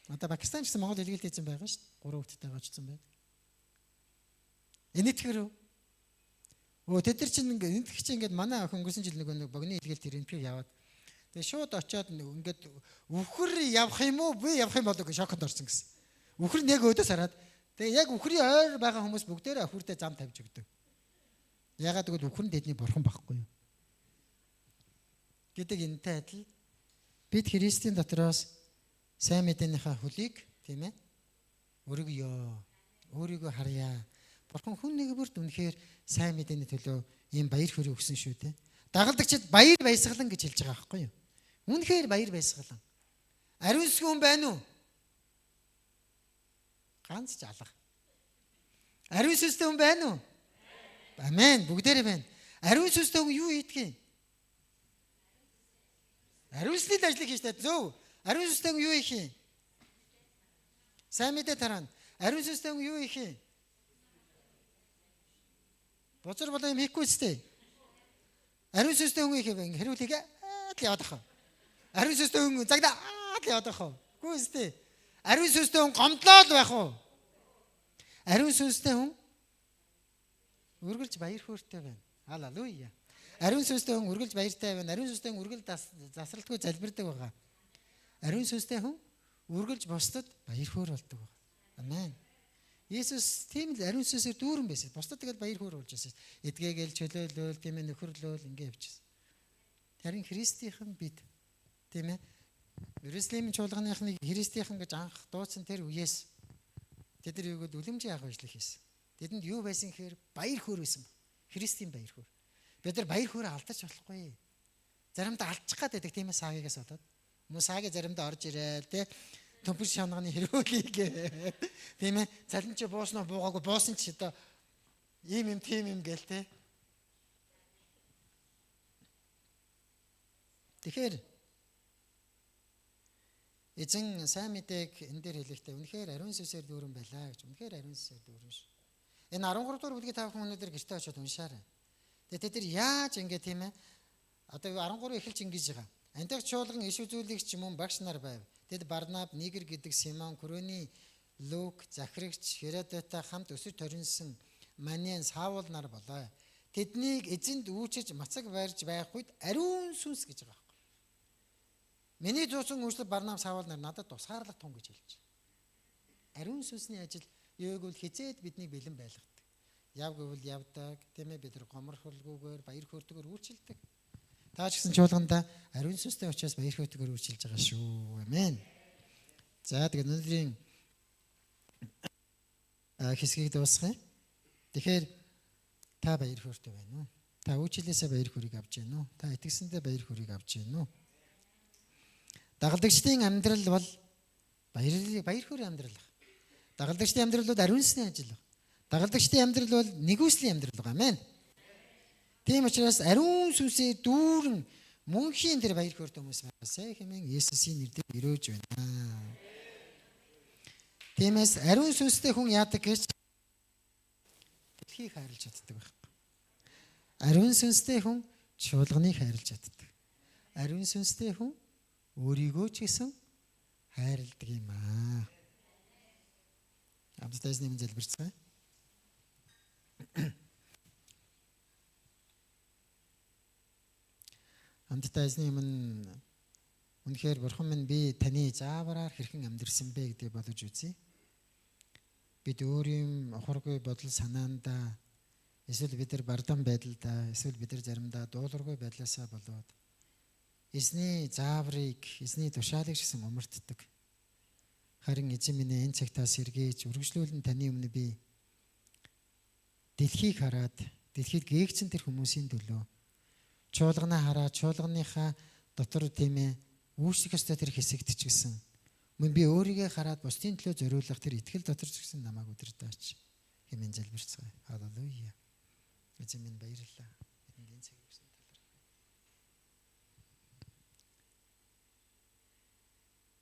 Одоо Пакистан ч гэсэн Монгол илгээлт хийсэн байгаа шүү дээ. 3 хүүхэдтэй гочсон байна. Энэтхэр үү? Тэд нар чинь ингээд энэтхэр чинь ингээд манай охин өнгөрсөн жил нэг богны илгээлт энэтхэр яваад. Тэгээ шууд очиод ингээд үхэр явах юм уу? Би явах юм болов гэж шоконд орсон гэсэн. Үхэр нэг өдөөс хараад тэгээ яг үхрийн ойр байгаа хүмүүс бүгдээрээ өхөртөө зам тавьж өгдөг. Ягаад гэвэл үхэр нь тэдний бурхан байхгүй юу? Гэдэг энэтэй адил бид Христийн дотроос сайн мэдээнийхээ хөлийг тийм ээ өргөё. Өөрийгөө харьяа. Бурхан хүн нэг бүрт үнэхээр сайн мэдээний төлөө ийм баяр хөөргийг өгсөн шүү дээ. Дагалдагчид баяр баясгалан гэж хэлж байгаа байхгүй юу? Үнэхээр баяр баясгалан. Ариунсгүй хүн байна уу? Ганц ч алга. Ариун сүнстэй хүн байна уу? Амен. Бүгдээрээ байна. Ариун сүнстэй хүн юу хийдэг юм? Ариун сүнсний ажлыг хийжтэй зөв. Ариун сүнстэй хүн юу хийх юм? Сайн мэдээ тарана. Ариун сүнстэй хүн юу хийх юм? Бозор болоо юм хийхгүй сте. Ариун сүнстэй хүн хийх юм. Хэрүүлээгээ л яваад ах. Ариун сүнстэй хүн загнаа л яваад ах. Үгүй сте. Ариун сүнстэй хүн гомдлоо л байх уу? Ариун сүнстэй хүн үргэлж баяр хөөртэй байна. Халелуя. Ариун сүнстэй хүн үргэлж баяртай байна. Ариун сүнстэй хүн үргэлж засралтгүй залбирдаг байгаа. Ариун сүнстэй хүн үргэлж бусдад баяр хөөр болдог байна. Амен. Есүс тийм л ариун сүнсээр дүүрэн байсан. Бусдад тэгэл баяр хөөр болж байсан. Эдгээгээл чөлөөлөөл, тийм ээ нөхөрлөөл ингэ явчихсан. Харин Христийнхэн бид тийм ээ Иерусалимын чуулганыхныг Христийнхэн гэж анх дуудсан тэр үеэс тэд нар юу гэдэг үлэмжийн агуу ажлыг хийсэн. Тэдэнд юу байсан гэхээр баяр хөөр байсан. Христийн баяр хөөр. Бид нар баяр хөөрөө алдаж болохгүй. Заримдаа алдчих гад байдаг тийм ээ саагигаас болоод. Мөн сааги заримдаа орж ирээл тий төмпөс шанагны хэрүүлгийг тийм ээ цалин чи бууснаа буугаагүй буусан чи одоо ийм юм тийм юм гээл тий. Тэгэхээр эзэн сайн мэдээг энэ дээр хэлэхдээ үнэхээр ариун сүнсээр дүүрэн байлаа гэж. Үнэхээр ариун сүнсээр дүүрэн ш. Энэ 13 дугаар бүлгийг та бүхэн өнөөдөр гэртээ очиод уншаарай. Тэгээд тэд нар яаж ингэ тийм ээ одоо 13 эхэлж ингэж байгаа. Антих чуулган иш үзүүлэгч мөн багш нар байв. Тэд Барнаб, Нигер гэдэг Симон, Курены, Лук, Захирагч, Херодэтай хамт өсөж торинсон Манен, Саул нар болоо. Тэднийг эзэнд үүчиж мацаг барьж байх үед ариун сүнс гэж байгаа. Миний зуусан үйлчлэл Барнаб, Саул нар надад тусгаарлах тун гэж хэлж. Ариун сүнсний ажил юу гэвэл хизээд биднийг бэлэн байлгадаг. Яв гэвэл явдаг, тийм ээ бид нар гоморхолгүйгээр баяр хөөртэйгээр үйлчилдэг. Та ч гэсэн чуулганда ариун сүнстэй учраас баяр хөөртэйгээр үйлчилж байгаа шүү. Амен. За тэгээд өнөөдрийн хэсгийг дуусгая. Тэгэхээр та баяр хөөртэй байна уу? Та үйлчлэлээсээ баяр хөөргийг авч байна уу? Та итгэсэндээ баяр хөөргийг авч байна уу? Дагалдагчдын амьдрал бол баяр хөөрийн амьдрал. Дагалдагчдын амьдрал бол ариун сүнсний ажил. Дагалдагчдын амьдрал бол нэгүслийн амьдрал. Амен. Тийм учраас ариун сүнсээ дүүрэн мөнхийн тэр баяр хөөртэй хүмүүс байгаасай хэмээн Есүсийн нэрээр өрөөж байна. Тиймээс ариун сүнстэй хүн яадаг гэж дэлхийг хайрлаж чаддаг байхгүй. Ариун сүнстэй хүн чуулганыг хайрлаж чаддаг. Ариун сүнстэй хүн өөрийгөө ч гэсэн хайрладаг юм аа. Хамтдаа эзний нэрээр залбирцгаая. Хамтдаа эзний өмнө үнэхээр бурхан минь би таны заавраар хэрхэн амьдрсан бэ гэдгийг бодож үзье. Бид өөрийн ухаргүй бодол санаандаа эсвэл бид нар бардан байдалдаа эсвэл бид нар заримдаа дуулуургүй байдлаасаа болоод эзний зааврыг, эзний тушаалыг гэсэн умартдаг. Харин эзэн минь энэ цагтаа сэргээж үргэлжлүүлэн таны өмнө би дэлхийг хараад дэлхийд гээгцэн тэр хүмүүсийн төлөө чуулганаа хараад чуулганыхаа дотор тийм ээ үүсэх ёстой тэр хэсэгт ч гэсэн мөн би өөрийгөө хараад бусдын төлөө зориулах тэр итгэл дотор ч гэсэн намайг өдөртөөч хэмээн залбирцгаая. Халелуя. Эзэн минь баярлалаа. Эдгээр цаг өгсөн талархав.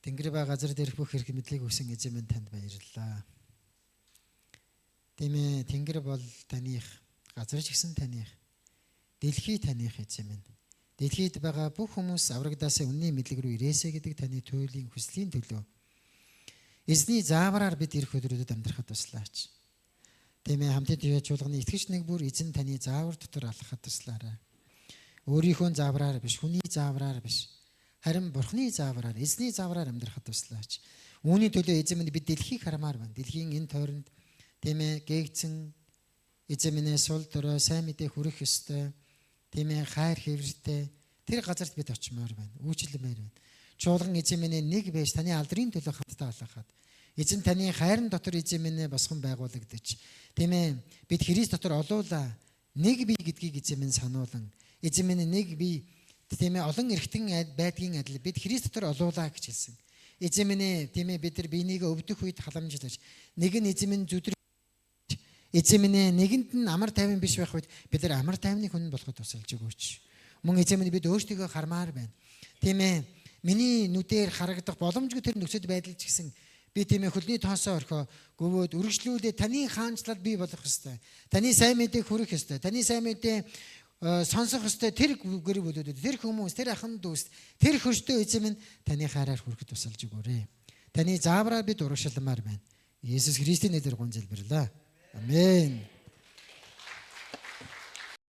Тэнгэр ба газар дээрх бүх хэрэг мэдлийг өгсөн эзэн минь танд баярлалаа. Тийм ээ тэнгэр бол таних, газар ч гэсэн таних, дэлхий таних эзэн минь. Дэлхийд байгаа бүх хүмүүс аврагдаасаа үнний мэдлэг рүү ирээсэ гэдэг таны туйлын хүслийн төлөө эзний заавраар бид ирэх өдрүүдэд амьдрахад туслаач. Тийм ээ хамтдаа тэгээ чуулганы итгэж нэг бүр эзэн таны заавар дотор алхахад туслаарай. Өөрийнхөө заавраар биш, хүний заавраар биш, харин бурхны заавраар, эзний заавраар амьдрахад туслаач. Үүний төлөө эзэн минь бид дэлхийг харамаар байна. Дэлхийн энэ тойронд тийм ээ гээгцэн эзэн минь сул дорой сайн мэдээ хүрэх ёстой. Тийм ээ хайр хэврэлтэй тэр газарт бид очимоор байна. Үйлчлэмээр байна. Чуулган эзэн минь нэг байж таны алдрын төлөө хамтдаа алхахад эзэн таны хайрын дотор эзэн минь босгон байгуулагдаж тийм ээ бид Христ дотор олуулаа нэг бие гэдгийг эзэн минь сануулan эзэн минь нэг бие тийм ээ олон эргэтэн байдгийн адил бид Христ дотор олуулаа гэж хэлсэн. Эзэн минь тийм ээ бид нар биенийг өвдөх үед халамжлаж нэг нь эзэн минь зүдэр эзэн минь нэгэнд нь амар тайван биш байх үед бид нар амар тайвны хүн болоход тусалж өгөөч. Мөн эзэн минь бид өөрсдийгөө хармаар байна. Тийм ээ. Миний нүдээр харагдах боломжгүй тэр нөхцөл байдал ч гэсэн би тийм ээ хөлний тоосоо орхоо гөвөөд үргэлжлүүлээ таны хаанчлал бий болох ёстой. Таны сайн мэдээг хүргэх ёстой. Таны сайн мэдээ сонсох ёстой тэр гэр бүлүүдэд тэр хүмүүс тэр ахын дүүс тэр хөрстөө эзэн минь таны хайраар хүрэхэд тусалж өгөөрэй. Таны заавраар бид урагшламаар байна. Есүс Христийн нэрээр гонзэлбэрлээ. Amen.